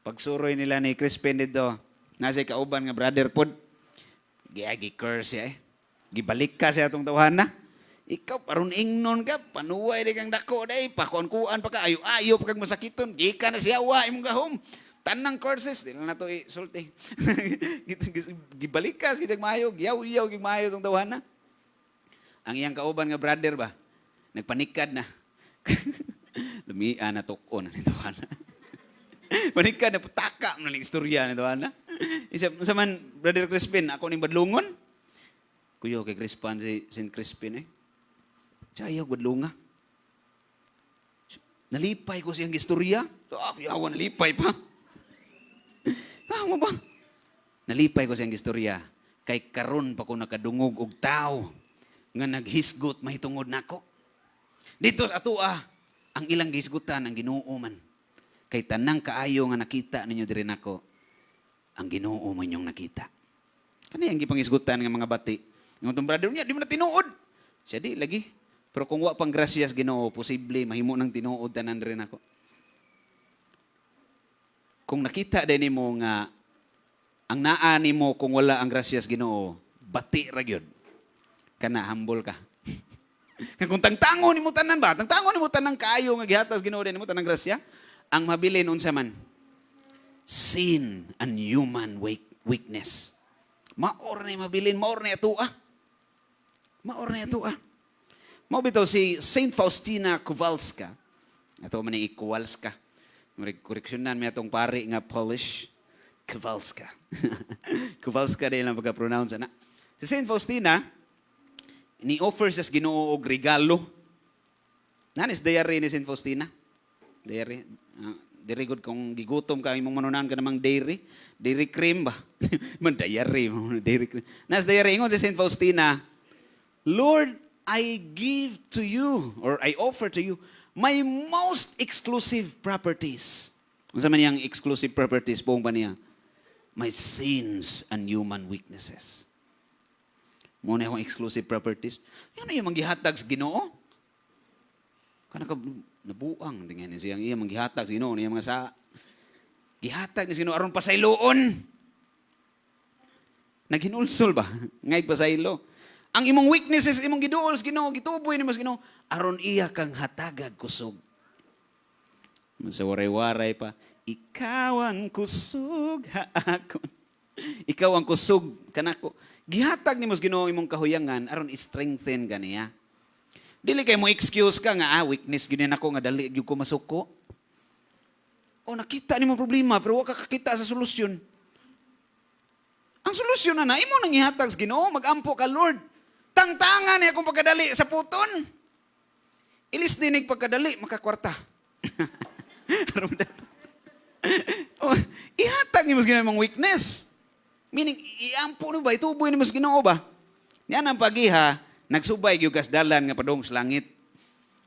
Speaker 1: Pagsuroy nila ni Crispin dito, nasa kauban nga brother pod, gi-curse siya gibalik ka siya itong tawahan na. Ikaw, parang ingnon ka, panuway di kang dako, day, pakuan-kuan pa ka, ayo pa kang masakiton, di ka na siya, imong gahom. Tanang curses, di lang na ito isulti. Gibalik ka, kitag mayo, giyaw-yaw, gimayo itong tawahan na. Ang iyang kauban nga brother ba, nagpanikad na. Lumian na tukon na nito na. Panikad na, putaka na ng istorya nito na. Isa man, Brother Crispin, ako ning badlungon. Kuyo kay Crispin, si Saint Crispin Chayaw, badlunga. Nalipay ko siyang istorya. Yawan, nalipay pa. Mo ba? Nalipay ko siyang istorya. Kay karon pa ko nakadungog og tao nga naghisgot mahitungod nako. Dito sa atua ang ilang gisgutan ang Ginoo man. Kay tanang kaayo nga nakita ninyo diri nako, ang Ginoo man yung nakita. Kani ang gipangisgutan nga mga bati. Yung tong brother niya, di mo na tinuod. Siya di lagi. Pero kung wa pang grasyas Ginoo, posible mahimo nang tinuod tanan rin ako. Kung nakita din mo nga ang naa nimo kung wala ang grasyas Ginoo, bati ra gyud. Kana humble ka. Kung tangtangon nimo tanan ba? Tangtangon nimo tanan kaayo nga gihatas Ginoo din nimo tanang grasya. Ang mabilin unsa man? Sin and human weakness. Maor na mabilin, maor na atua. Maor na atua. Mao bitaw si Saint Faustina Kowalska. Ato man ni Kowalska. Koreksyonan mi atong pari nga Polish. Kowalska. Kowalska din ang pagka-pronounce na. Si Saint Faustina, ni-offer siya sa Ginoo og regalo. Nanis diary ni Saint Faustina. Diary. diri gud kung gigutom ka imong manunan ka namang dairy cream ba? Man diary, dairy cream. Nas diary ingon si Saint Faustina, Lord, I give to you or I offer to you my most exclusive properties. Unsa man yang exclusive properties buong pa niya? My sins and human weaknesses. Mo na akong exclusive properties. Yan na yung manggihatag sa Ginoo. Kana ka nabuang tingnan niya siyang iya manggihatag sa Ginoo niya mga sa gihatag ni sino aron pasayloon. Naghinulsol ba? Ngay pasaylo. Ang imong weaknesses imong giduol sa Ginoo, gituboy nimo sa Ginoo aron iya kang hatagag kusog. Sa waray-waray pa, ikaw ang kusog haakon. Ikaw ang kusog kanako. Gihatag nimo sa Ginoo imong kahuyangan aron i-strengthen kaniya. Dili kay mo excuse ka nga weakness gyud nako nga dali gyud ko masuko. O nakita nimo problema pero wa ka kakita sa solusyon. Ang solusyon na imo nang ihatag sa Ginoo, magampo ka Lord. Tangtangan niya akong pagkadali sa puton. Ilis dinig pagkadali makakwarta. Oh, ihatag nimo sa Ginoo imong weakness. Meaning iampo no ba ituboy nimo sa Ginoo ba? Yan ang pagiha nagsubay gyud kas dalan nga padong sa langit.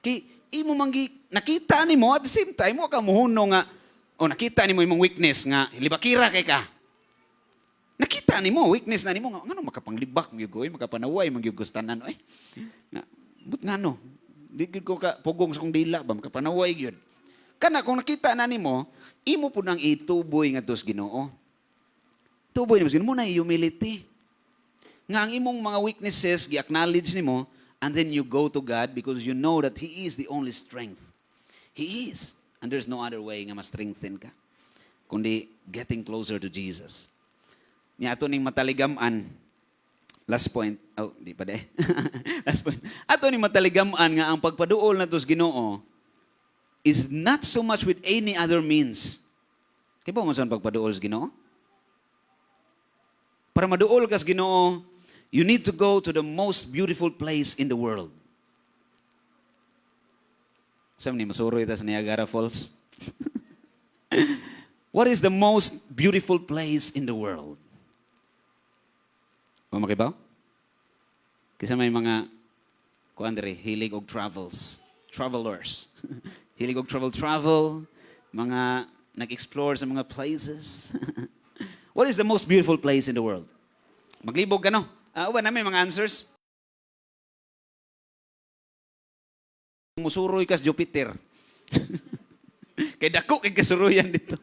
Speaker 1: Kay imo manggi nakita nimo at the same time mo ka muhuno nga nakita nimo imong weakness nga libakira kay ka. Nakita nimo weakness na nimo nga ngano makapanglibak gyud ko makapanaway man gyud gustanan oy. Nga but ngano di gyud ko ka pugong sa kong dila ba makapanaway gyud. Kana kung nakita na nimo imo pud nang ituboy ngadto sa Ginoo. Tuboy nimo sa Ginoo mo na humility. Nga ang imong mga weaknesses, gi-acknowledge nimo, and then you go to God because you know that He is the only strength. He is. And there's no other way nga ma-strengthen ka. Kundi getting closer to Jesus. Niya ato ning mataligaman, last point, di pa de. Last point. Ato ning mataligaman nga ang pagpaduol na sa Ginoo is not so much with any other means. Kaya ba mo saan pagpaduol sa Ginoo? Para maduol ka sa Ginoo, you need to go to the most beautiful place in the world. Saan ni masuroy ta sa Niagara Falls? What is the most beautiful place in the world? Mamakibaw? Kasi may mga hilig og travelers. Hilig og travel, mga nag-explore sa mga places. What is the most beautiful place in the world? Maglibog ka, no? Uban na may mga answers. Musuroy ka sa Jupiter. Kay dako kay kasuruyan dito.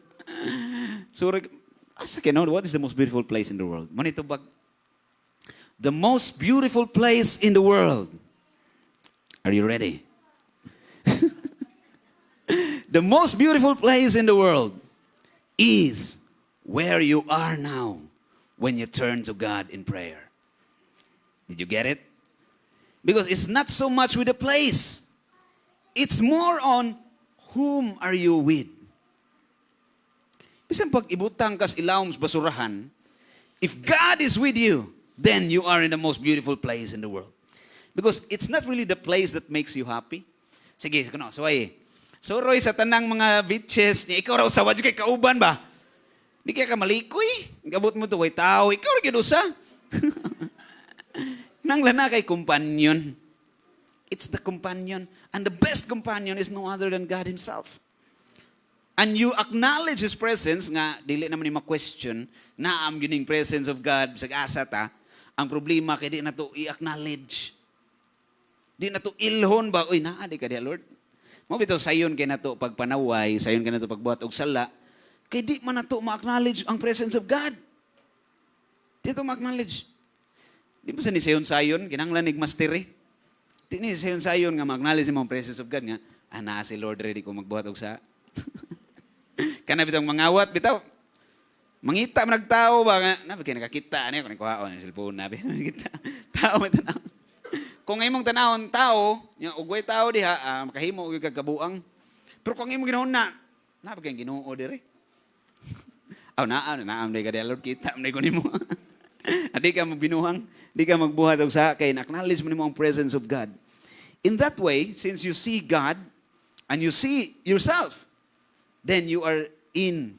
Speaker 1: Suroy asa kay no? What is the most beautiful place in the world? Manito bag. The most beautiful place in the world. Are you ready? The most beautiful place in the world is where you are now when you turn to God in prayer. Did you get it? Because it's not so much with the place. It's more on whom are you with. Bisan pag ibutang kas ilawom sa basurahan, if God is with you, then you are in the most beautiful place in the world. Because it's not really the place that makes you happy. Sige, saway. Suroy sa tanang mga beaches, ikaw raw sawa kay kauban ba? Di kaya ka malikoy. Gabot mo to, way tao. Ikaw rin ginusa. Nang lana kay companion. It's the companion. And the best companion is no other than God Himself. And you acknowledge His presence, nga, dili naman yung ma-question, naam yun yung presence of God sa asa ta. Ang problema, kaya di na to i-acknowledge. Di na to ilhon ba? Uy, naadi ka diya, Lord. Mo bitaw sayon kay nato pagpanaway, sayon kay nato pagbuhat og sala. Kay di man nato ma-acknowledge ang presence of God. Di to ma-acknowledge. Di ba sa ni sayon kinahanglan nig mastery. Di ni sayon nga ma-acknowledge mo ang presence of God nga ana si Lord ready ko magbuhat og sa. Kana bitong mangawat bitaw. Mangita man nagtao ba nga na kay nakakita ani ko kuhaon ang cellphone na nakita. Tao man tanaw. Kung imong tanawon tao, nya ugway tao diha makahimo og kagabuang. Pero kung imong ginahon na ba kay Ginoo dire? Naam day ka diha Lord kita man ko nimo. Di ka magbinuhang, di ka magbuhat og sa kay acknowledge mo nimo ang presence of God. In that way, since you see God and you see yourself, then you are in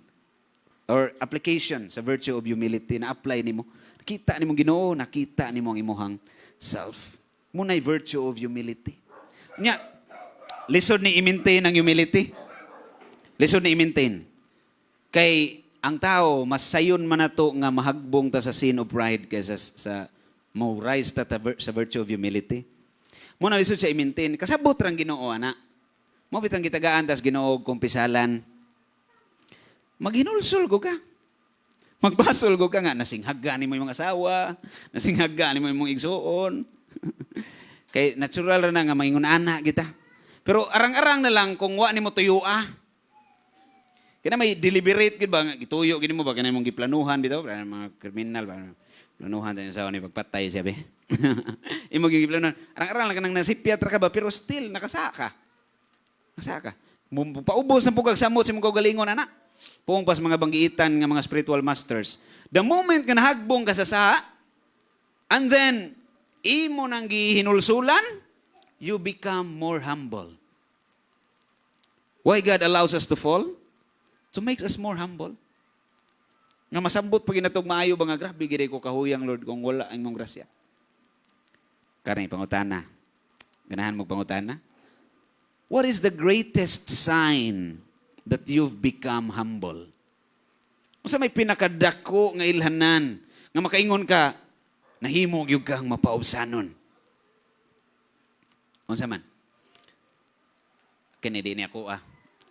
Speaker 1: or application sa virtue of humility na apply nimo. Nakita nimo Ginoo, nakita nimo ang imuhang self. Muna'y virtue of humility. Nya, lisod ni i-maintain ang humility. Lisod ni i-maintain. Kay ang tao, mas sayon man nato nga mahagbong ta sa sin of pride kaysa sa mo rise ta sa virtue of humility. Muna lisod siya i-maintain. Kasabot rang Ginoo, ana. Mo bitang gitagaan tas Ginoo kumpisalan. Maghinulsol ko ka. Magbasol ko ka nga. Nasinghagga ni mo yung asawa. Nasinghagga ni mo yung igsuon. Kay natural na nga maingon ana kita. Pero arang-arang na lang kung wa nimo tuyua. Kaya may deliberate gid ba gituyo gid mo ba kanay mong giplanuhan bitaw para mga kriminal ba planuhan tayo sa ni pagpatay siya be. Imo giplanuhan. Arang-arang lang kanang nasipyat ra ka ba pero still nakasaka. Nakasaka. Paubos na pugag samot sa mga galingon ana. Pung pas mga banggiitan nga mga spiritual masters. The moment nga nahagbong ka sa saha, and then imo nang gihinulsulan, you become more humble. Why God allows us to fall? To make us more humble. Nga masambot pag inatog maayo ba nga grabe gid ko kahuyang Lord kung wala ang imong grasya. Karang pangutana. Ganahan mo pangutana? What is the greatest sign that you've become humble? Unsa may pinakadako nga ilhanan nga makaingon ka nahimo gyud kang mapaubsanon. Unsa man? Kani di ni ako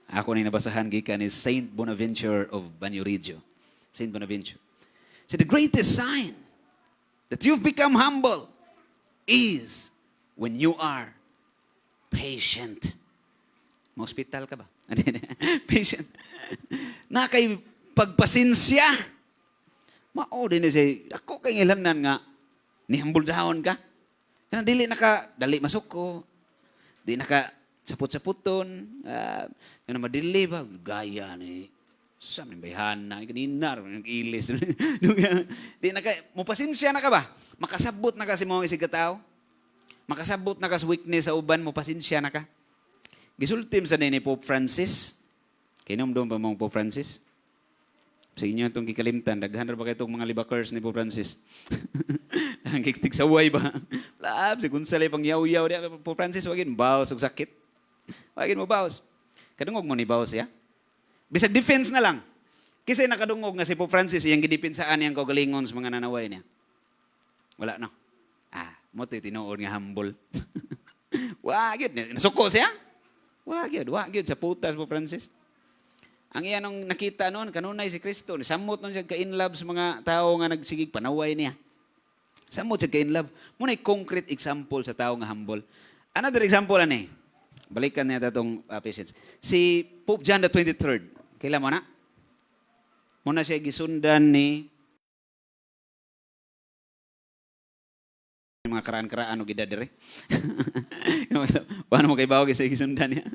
Speaker 1: Ako ni nabasahan gikan is Saint Bonaventure of Banyoregio. Saint Bonaventure. So the greatest sign that you've become humble is when you are patient. Ma-hospital ka ba? Patient. Na kay pagpasinsya. Mao din siya. Ako kay ilanan nga nihambol dahon ka. Kana dili naka dali masuko. Di naka saput-saputon. Kana madili ba gaya ni sa may bayhana kanina ilis. Di naka mo pasensya na ka ba? Makasabot na ka si mga isigataw. Makasabot na ka sa weakness sa uban mo pasensya na ka. Gisultim sa ni Pope Francis. Kinom doon pa mong Pope Francis. Sa inyo itong kikalimtan, daghan ba kayo itong mga libakers ni Pope Francis? Ang kiktik sa way ba? Lab, si Gonzale pang yaw-yaw. Pope Francis, wagin bawas o sakit. Wagin mo bawas. Kadungog mo ni bawas ya? Bisag defense na lang. Kasi nakadungog nga si Pope Francis, iyang gidipensaan niyang kaugalingon sa mga nanaway niya. Wala no. Mo tinuod nga humble. Wagin, nasuko siya? Wagin sa putas Pope Francis. Ang iyan nung nakita noon, kanunay si Kristo. Samot nun siya ka-inlove sa mga tao nga nagsigig panaway niya. Samot siya ka-inlove. Muna'y concrete example sa tao nga humble. Another example, balikan niya itong patience. Si Pope John the 23rd. Kailan mo na? Muna siya gisundan ni mga karaan-karaan o gidadere. Paano mo kay bawag sa gisundan niya?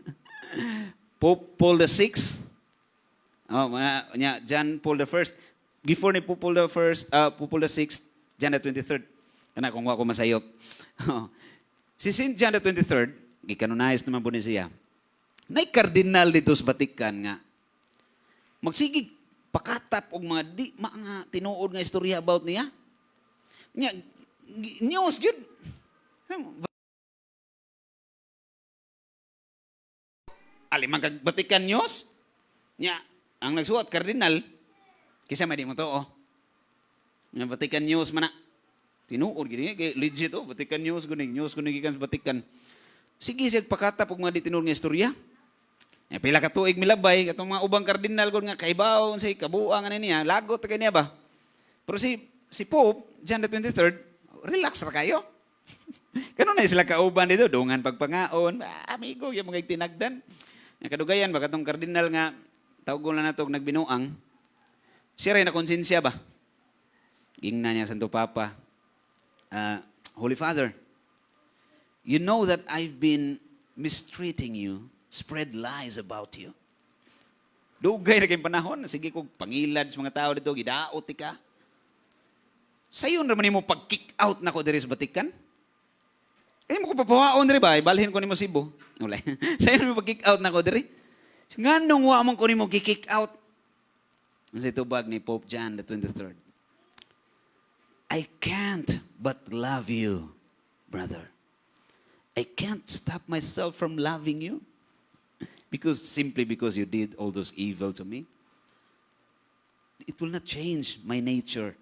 Speaker 1: Pope Paul the 6th. John Paul the First. Before ni Pope Paul the First, Pope Paul the Sixth, John the 23rd. Kana kung ako masayop. Si Saint John the 23rd, gikanonize naman po ni siya. Nay kardinal dito sa Vatican nga. Magsigig pakatap og mga di mga tinuod nga istorya about niya. Nya news gyud. Alimang kag Vatican news. Nya ang nagsuot, kardinal, kisa may di mo to, Yung Vatican News man na. Tinuod, legit, Vatican News, news kuning ikan sa Vatican. Sige siya pakatap og mga di tinuod nga istorya. Pila ka tuig milabay, katong mga ubang kardinal ko nga kaibaw, sa kabuang ano niya, lagot ka niya ba? Pero si Pope, John the 23rd, relax ra kayo. Kanon na sila kauban dito, dungan pagpangaon, amigo, yung mga itinagdan. Kadugayan ba, katong kardinal nga, tawag na natog nagbinuang, siya rin na konsensya ba? Gingna niya Santo Papa, Holy Father, you know that I've been mistreating you, spread lies about you. Dugay na kayong panahon, sige kong pangilad sa mga tao dito, gidaot ka. Sayon naman mo pag-kick out na ko diri sa Vatican? Kaya mo ko papawaon diri ba? Ibalhin ko ni mo Cebu. Sayon mo pag-kick out na ko diri? Nganong wa man ko nimo gi-kick out? Sa tubag ni Pope John the 23rd. I can't but love you, brother. I can't stop myself from loving you simply because you did all those evil to me. It will not change my nature.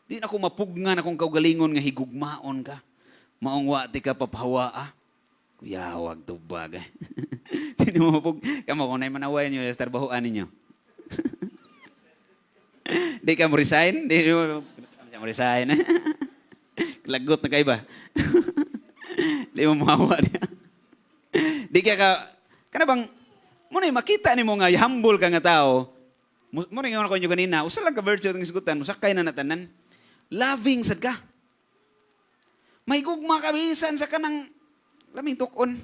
Speaker 1: Di na ako mapugnan akong kaugalingon nga higugmaon ka. Maong wati ka papahawaa. Kuya, huwag tubag. Hindi mo mapug. Kamo, kung na'y manaway niyo, trabahoan ninyo. Di ka mo resign? Di mo resign. Lagot na kayo ba? Di mo mahawa niya. Di ka bang, muna makita ni mo nga, humble ka nga tao, muna yung ako nyo kanina, usa lang ka virtue itong isgutan, musakay na natanan, loving sad ka. May gugma kabisan sa kanang laming tukon.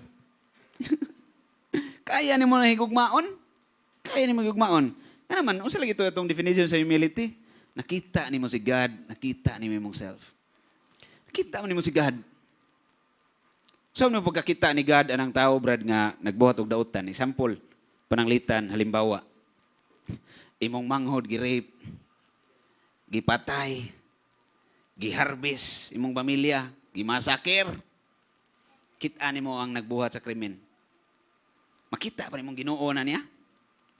Speaker 1: Kaya ni mo na higugmaon? Kaya ni mo higugmaon? Ano naman, usa lang ito itong definition sa humility. Nakita ni mo si God, nakita ni mo mong self. Nakita mo ni mo si God. So, no pagkakita ni God anang tao, Brad, nga nagbuhat og dautan. Example, pananglitan, halimbawa. Imong manghod, gi-rape, gipatay, gi-harvest, imong pamilya, gimasakir. Kita ni mo ang nagbuhat sa krimen. Makita pa ni mong Ginoo na niya?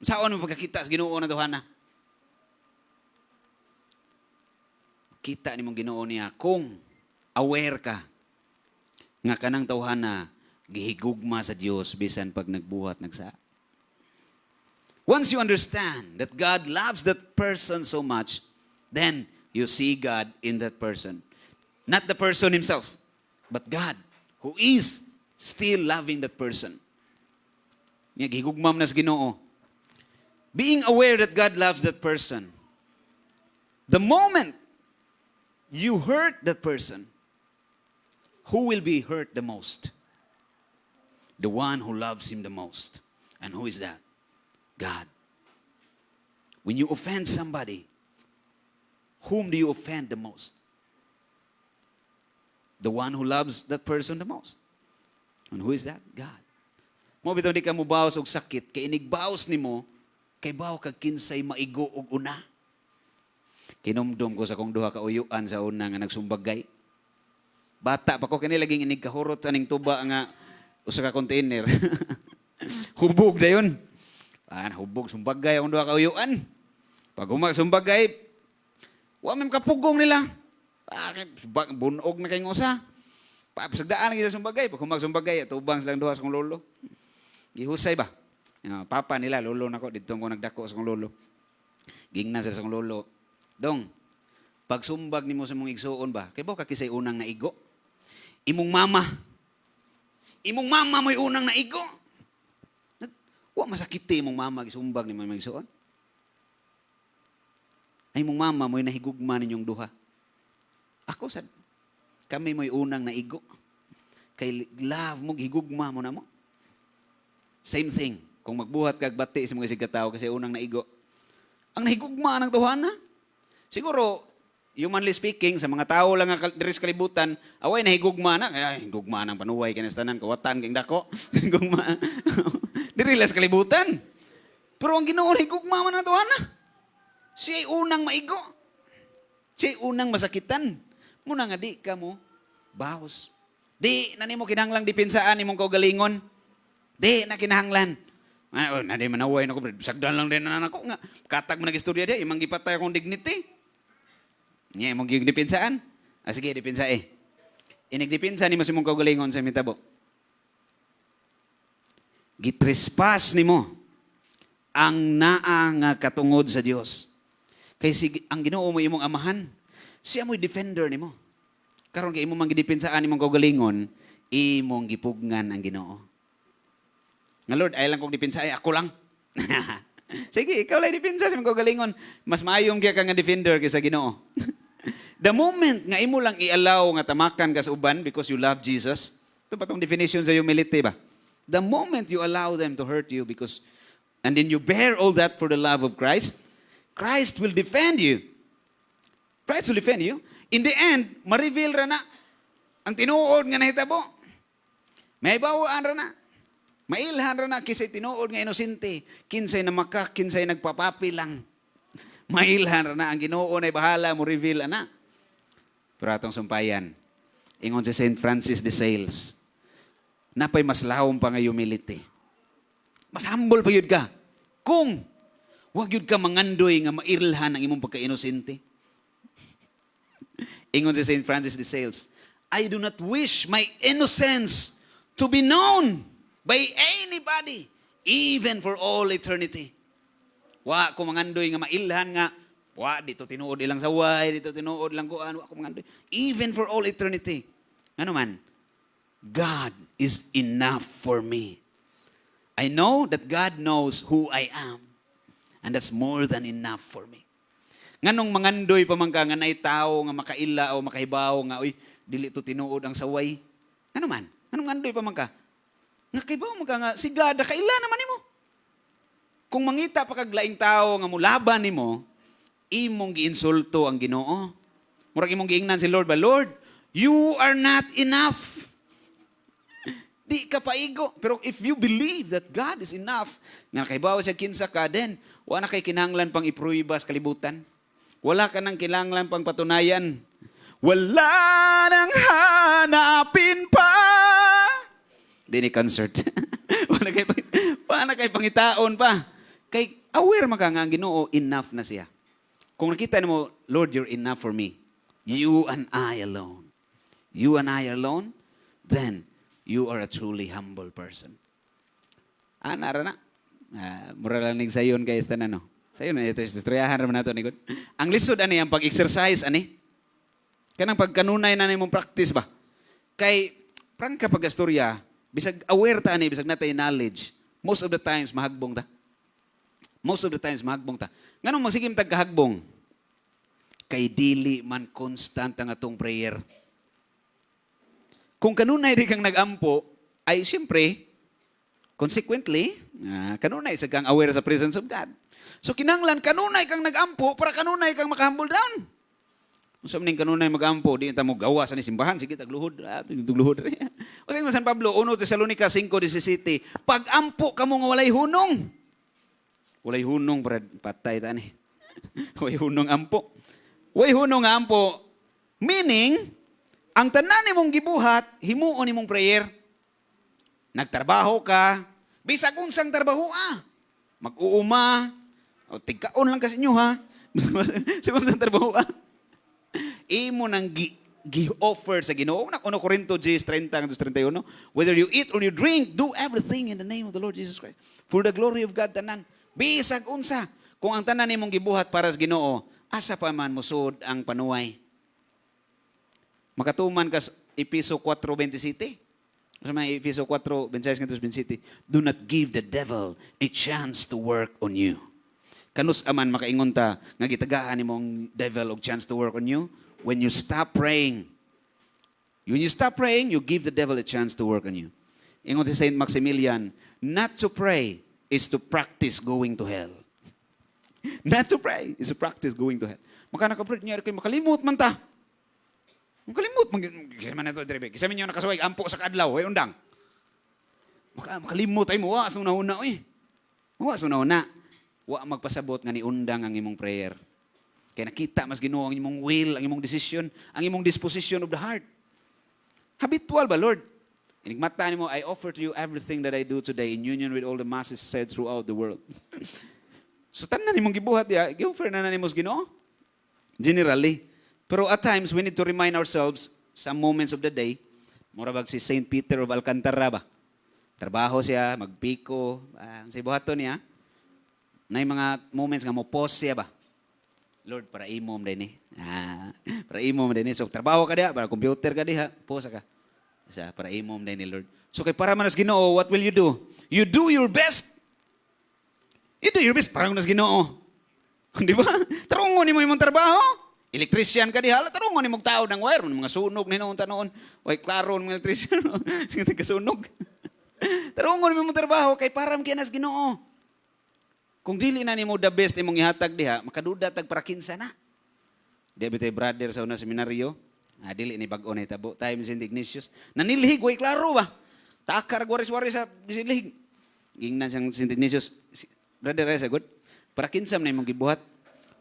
Speaker 1: Saan mo pagkakita sa Ginoo na duhana? Kita ni mong Ginoo niya kung aware ka nga kanang tawhana gihigugma sa Dios bisan pag nagbuhat nagsa. Once you understand that God loves that person so much, then you see God in that person. Not the person himself, but God who is still loving that person. Nga gihigugma na sa Ginoo. Being aware that God loves that person. The moment you hurt that person, who will be hurt the most? The one who loves him the most. And who is that? God. When you offend somebody, whom do you offend the most? The one who loves that person the most. And who is that? God. Mo bitaw di ka mo bawas og sakit, kay inigbaos nimo, kay baw kag kinsay maigo og una. Kinumdum ko sa kong duha ka uyuan sa una nga nagsumbagay. Bata pa ko kini laging inig kahurot aning tuba nga usa ka container. Hubog dayon. Hubog sumbagay akong duha ka uyuan. Pag sumbagay, wa man kapugong nila. Bunog na kayong usa. Pasagdaan na kita sumbagay. Pag sumbagay, tubang silang duha sa kong lolo. Gihusay ba? Papa nila, lolo na ko. Dito ko nagdako sa kong lolo. Gingna sila sa kong lolo. Dong, pag sumbag ni mo sa mong igsuon ba, kaya ba kakisay unang naigo? Imong mama mo'y unang naigo. Wa masakit imong mama gisumbag ni mo igsuon. Ay imong mama mo'y nahigugma ninyong duha. Ako sad, kami mo'y unang naigo. Kay love mo, higugma mo na mo. Same thing. Kung magbuhat kag bati sa mga sigataw kasi unang naigo. Ang nahigugma ng tuhana. Siguro, humanly speaking, sa mga tao lang nga diris kalibutan, away nahigugma na. Ay, higugma ng panuway, kinastanan, kawatan, keng dako. Higugma. Dirilas kalibutan. Pero ang Ginoo higugma man ng tuhana. Siya'y unang maigo. Siya'y unang masakitan. Muna nga di ka mo bahos. Di na nimo kinahanglang dipinsaan imong kaugalingon. Di na kinahanglan. Na di manaway na ko, sagdan lang din na ako nga. Katag mo nag-istorya di, imang gipatay akong dignity. Nga imong dipinsaan. Sige, dipinsa eh. Inigdipinsa ni mo si mong kaugalingon sa mitabo. Gitrespass ni mo ang naa nga katungod sa Dios. Kay ang Ginoo mo imong amahan, siya mo'y defender ni mo. Karon kay imo man gidipinsaan imong kaugalingon, imong gipugnan ang Ginoo. Nga Lord, ay lang kong dipinsa, ay ako lang. Sige, ikaw lang dipinsa sa imong kaugalingon. Mas maayong kaya ka nga defender kaysa Ginoo. The moment nga imo lang i-allow nga tamakan ka sa uban because you love Jesus, ito pa tong definition sa humility ba? The moment you allow them to hurt you and then you bear all that for the love of Christ, Christ will defend you. Christ will defend you. In the end, ma-reveal ra na ang tinuod nga nahitabo. May bawaan ra na. Mailhan ra na kisay tinuod nga inosente. Kinsay na makak, kinsay nagpapapi lang. Mailhan ra na ang Ginoo na bahala mo reveal ana. Pero atong sumpayan, ingon si Saint Francis de Sales, napay mas lahom pa nga humility. Mas humble pa yun ka. Kung wag yun ka mangandoy nga mailhan ang imong pagka-inosente. Ingon si Saint Francis de Sales, I do not wish my innocence to be known by anybody, even for all eternity. Wa ko mangandoy nga mailhan nga, wa dito tinuod ilang saway, dito tinuod lang ko ano, wa ko mangandoy. Even for all eternity. Ano man, God is enough for me. I know that God knows who I am. And that's more than enough for me. Nganong mangandoy pa man ka nga naay tao nga makaila o makahibaw nga, uy, dili to tinuod ang saway. Ano man? Anong mangandoy pa man ka? Nakibaw mo ka nga, si God, kaila naman nimo. Kung mangita pa kaglaing tao nga mulaban nimo, imong giinsulto ang Ginoo. Murag imong giingnan si Lord ba, Lord, you are not enough. Di ka paigo. Pero if you believe that God is enough, nga nakaibaw siya kinsa ka, then wala kay kinahanglan pang ipruibas kalibutan. Wala ka nang kinahanglan pang patunayan. Wala nang hanapin pa. Dini concert. Wala kay pangitaon pa. Kay aware maka nga ang Ginoo, enough na siya. Kung nakita mo, Lord, you're enough for me. You and I alone. You and I alone, then you are a truly humble person. Nara na. Mura lang ning sayon kay esta na no. Sayon ito istoryahan ra man nato ni God. Ang lisod ani ang pag-exercise ani. Kanang pagkanunay na nimong practice ba. Kay prangka pag-istorya, bisag aware ta ani, bisag natay knowledge, most of the times mahagbong ta. Most of the times mahagbong ta. Nganong magsigim tag kahagbong? Kay dili man constant ang atong prayer. Kung kanunay rin kang nag-ampo, ay siyempre, consequently, kanunay sa kang aware sa presence of God. So kinanglan, kanunay kang nag-ampo para kanunay kang maka-humble down. Kung sa maning kanunay mag-ampo, di ita mo gawa sa ni simbahan, sige, tagluhod. Tagluhod. O sa San Pablo, 1 Thessalonica 5:17, pag-ampo ka mo nga walay hunong. Walay hunong, para patay ta ni. Walay hunong ampo. Walay hunong nga ampo, meaning, ang tanan nimong gibuhat, himuon nimong prayer. Nagtrabaho ka, bisag unsang trabaho mag-uuma, o tigkaon lang kasi inyo ha. Sa unsang trabaho imo nang gi-offer sa Ginoo. 1 Corinto 10:30-31, whether you eat or you drink, do everything in the name of the Lord Jesus Christ. For the glory of God tanan. Bisag unsa. Kung ang tanan nimong gibuhat para sa Ginoo, asa pa man musud ang panuway. Makatuman ka Episo 4:27. Sa mga Episo 4:26-27, do not give the devil a chance to work on you. Kanus aman makaingon ta nga gitagaan nimong devil og chance to work on you when you stop praying. When you stop praying, you give the devil a chance to work on you. Ingon si Saint Maximilian, not to pray is to practice going to hell. Not to pray is to practice going to hell. Maka nakapray niya kay makalimot man ta. Makalimot man ito, Drebe. Kisa minyo nakasaway, ampo sa kadlaw, way undang. Makalimot ay mo, wa, sunahuna, uy. Wa, sunahuna. Wa magpasabot nga ni undang ang imong prayer. Kaya nakita mas Ginoo ang imong will, ang imong decision, ang imong disposition of the heart. Habitual ba, Lord? Inigmata ni mo, I offer to you everything that I do today in union with all the masses said throughout the world. So, tanan nimong gibuhat, gi-offer na nimos Ginoo. Generally. Pero at times, we need to remind ourselves, some moments of the day, murabag si Saint Peter of Alcantara ba? Trabaho siya, magpiko, sa ibuhato niya, na yung mga moments nga mo pause siya ba? Lord, para imom din para imom din So, trabaho ka diha, para computer ka diha, pause ka. Para imom din Lord. So, kay para manas Ginoo, what will you do? You do your best. You do your best, parang nas Ginoo. Di ba? Tarungon mo yung trabaho. Electrician ka diha, tarungon ni mong tao ng wire, mga sunog ni noon tanoon. Way klaro ng electrician, sige taga-sunog. Tarungon mo mong trabaho kay para kinas Ginoo. Kung dili na nimo the best imong ihatag diha, makaduda tag para kinsa na. Di bitay brother sa una seminaryo, dili ni bag-o na hitabo, time St. Ignatius. Nanilhig way klaro ba? Takar waris-waris sa silig. Gingnan siyang St. Ignatius, brother ay sagot, para kinsam na imong gibuhat.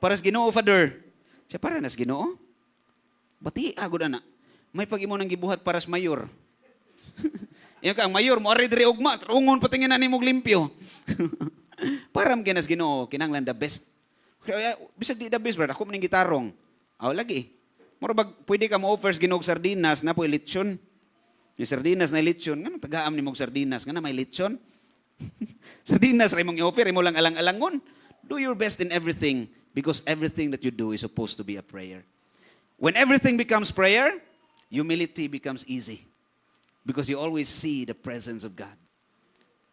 Speaker 1: Para sa Ginoo, Father. Siya para na sa Ginoo. Bati agud ana. May pag-imo nang gibuhat para sa mayor. Yan ka, ang mayor mo, ari diri ugma, rungon patingin na nimog limpyo. Param ginas Ginoo, kinanglan the best. Kaya, bisag di the best, brother, ako maning gitarong. Aw, lagi. Murabag, pwede ka mo-offer sa Ginoo sardinas na po ilitsyon. Yung sardinas na ilitsyon, nga tagaam ni mong sardinas, nga na may litsyon. Sardinas, rin mong i-offer, mo lang alang-alangon. Do your best in everything because everything that you do is supposed to be a prayer. When everything becomes prayer, humility becomes easy because you always see the presence of God.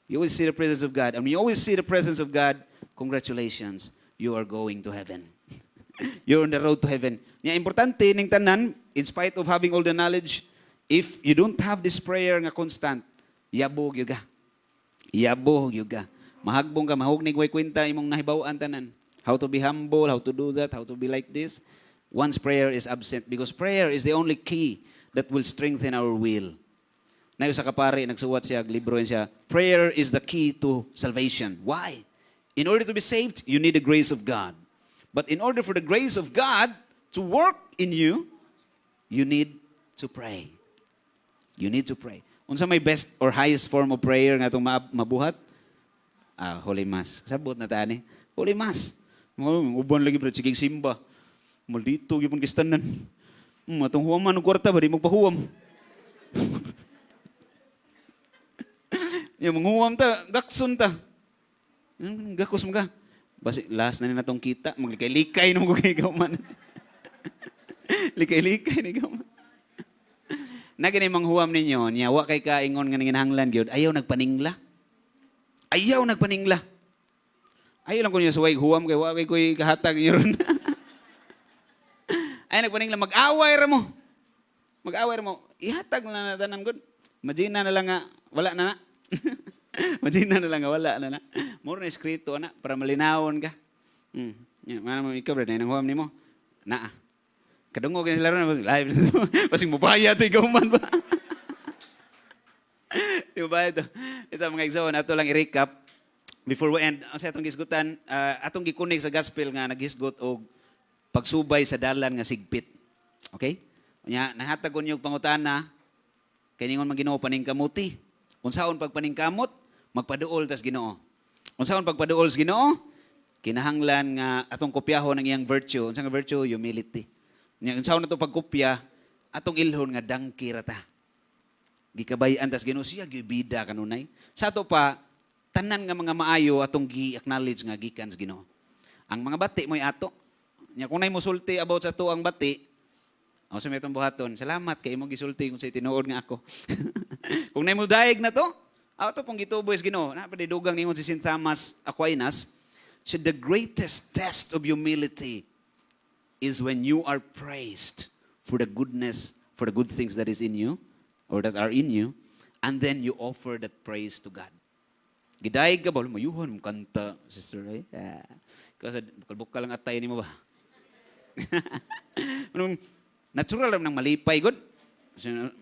Speaker 1: You always see the presence of God. And when you always see the presence of God, congratulations, you are going to heaven. You're on the road to heaven. Nga importante ning tanan, in spite of having all the knowledge, if you don't have this prayer nga constant, yabog yuga. Yabog yuga. Mahagbong ka, mahugnig way kwenta imong nahibaw-an tanan. How to be humble, how to do that, how to be like this. Once prayer is absent, because prayer is the only key that will strengthen our will. Nayo sa kapari, nagsuwat siya, libro siya, prayer is the key to salvation. Why? In order to be saved, you need the grace of God. But in order for the grace of God to work in you, you need to pray. You need to pray. Unsa may best or highest form of prayer nga itong mabuhat? Holy Mass. Sabot na tani. Holy Mass. Uban lagi bro, sigig simba. Maldito, gipon kistanan. Atong huwaman ng kwarta ba, di magpahuwam. Yung manghuwam ta, gakson ta. Gakos mo ka. Basi, last na natong kita, maglikay-likay nung kay man. Likay-likay ni man. Nagani manghuwam ninyo, niya, wa kay kaingon nga nanginahanglan gyud, ayaw nagpaningla. Ayaw nagpaningla. Ayaw lang ko niya suway, huwam kay, wa kay ko'y kahatag niyo ron. Ayaw nagpaningla, mag-away ra mo. Mag-away ra mo. Ihatag na natanam gud. Imagine na lang nga, wala na na. Imagine na lang nga, wala na na. Muro na eskrito na, para malinawon ka. Mana mo ikaw, brad, nang huwam ni mo. Naa. Kadungog yan sila ron, live. Pasing mupaya ito, ikaw man ba? Di ba ito? Ito mga igsoon, ato lang i-recap. Before we end, sa atong gisgutan, atong gikunig sa gospel nga nagisgot og pagsubay sa dalan nga sigpit. Okay? Nya nahatagon yung pangutana, kay ningon man Ginoo paningkamuti. Unsaon pagpaningkamot? Magpaduol tas Ginoo. Unsaon pagpaduol sa Ginoo? Kinahanglan nga atong kopyahon ang iyang virtue. Unsa nga virtue? Humility. Unsaon nato pagkopya? Atong ilhon nga dangki rata. Gikabayan tas Ginoo siya gibida kanunay. Sa ato pa tanan nga mga maayo atong gi-acknowledge nga gikan sa Ginoo. Ang mga bati mo'y ato. Nya kung nay mosulti about sa to ang bati, sa may itong buhaton, salamat kay imong gisulti kung sa tinuod nga ako. Kung nay mo daig na to, ato pong gituboy sa Ginoo. Napadidugang ningon si St. Thomas Aquinas, said the greatest test of humility is when you are praised for the goodness, for the good things that is in you, or that are in you, and then you offer that praise to God. Gidaig ka ba? Mayuhan mo kanta, sister. Kasi bukal-bukal lang atay ni mo ba? Natural lang ng malipay, God.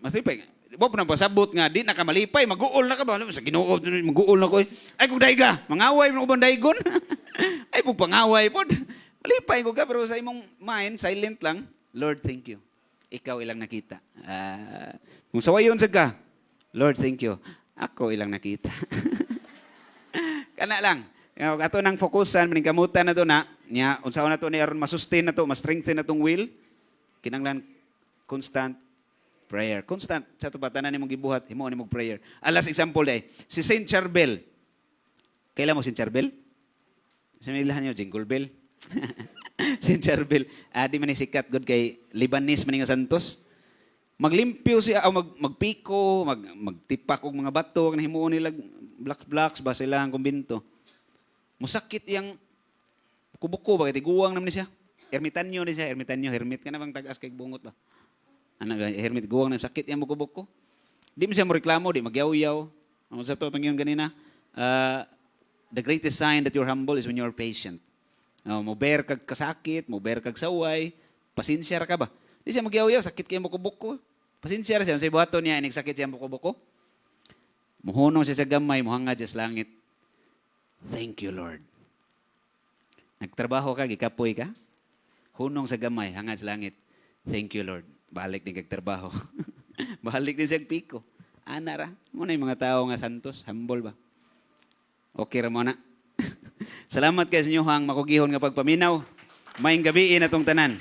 Speaker 1: Malipay. Huwag po nang pasabot nga, di nakamalipay, mag-uol na ka ba? Sa Ginoo, mag-uol na ko. Ay, kung daig ka, mangaway mo ubang daigon. Ay, kung pangaway po. Malipay ko ka, pero sa imong mind, silent lang. Lord, thank you. Ikaw ilang nakita. Kung sawayon sa ka, Lord, thank you. Ako ilang nakita. Kana lang. Ato nang fokusan, maningkamutan na to na, niya, unsaon na to ni aron masustain na to, ma-strengthen na tong will, kinanglan constant prayer. Constant. Sa ito ba, tanan nimong gibuhat, himo nimong prayer. Last example day, si Saint Charbel. Kailan mo Saint Charbel? Sa ilahan niyo, Jingle Bell. Saint Charbel. Di man sikat good kay Libanese man nga santos. Maglimpyo siya, magpiko, magtipak og mga bato, na himuon nila blocks ba sila ang kumbinto. Musakit yang kubuko ba, tiguwang naman siya. Ermitanyo ni siya, hermit ka na bang tagas kay bungot ba? Hermit, guwang na sakit yung buko-buko. Di mo siya mo reklamo, di magyaw-yaw. Ano sa ito, yung ganina, the greatest sign that you're humble is when you're patient. Muber kag kasakit, muber kag saway, pasinsya ka ba? Di siya magyaw-yaw, sakit kayo buko-buko. Pasinsya siya, sa ibuhato niya, inig sakit siya buko-buko. Muhunong siya sa gamay, muhangad siya sa langit. Thank you, Lord. Nagtrabaho ka, gikapoy ka, hunong sa gamay, hangad sa langit. Thank you, Lord. Balik din kagtrabaho. Balik din sa piko. Ana ra. Muna yung mga tao nga santos, humble ba? Okay ra mo na. Salamat kayo sa inyo hang makugihon nga pagpaminaw. Maayong gabi na tong tanan.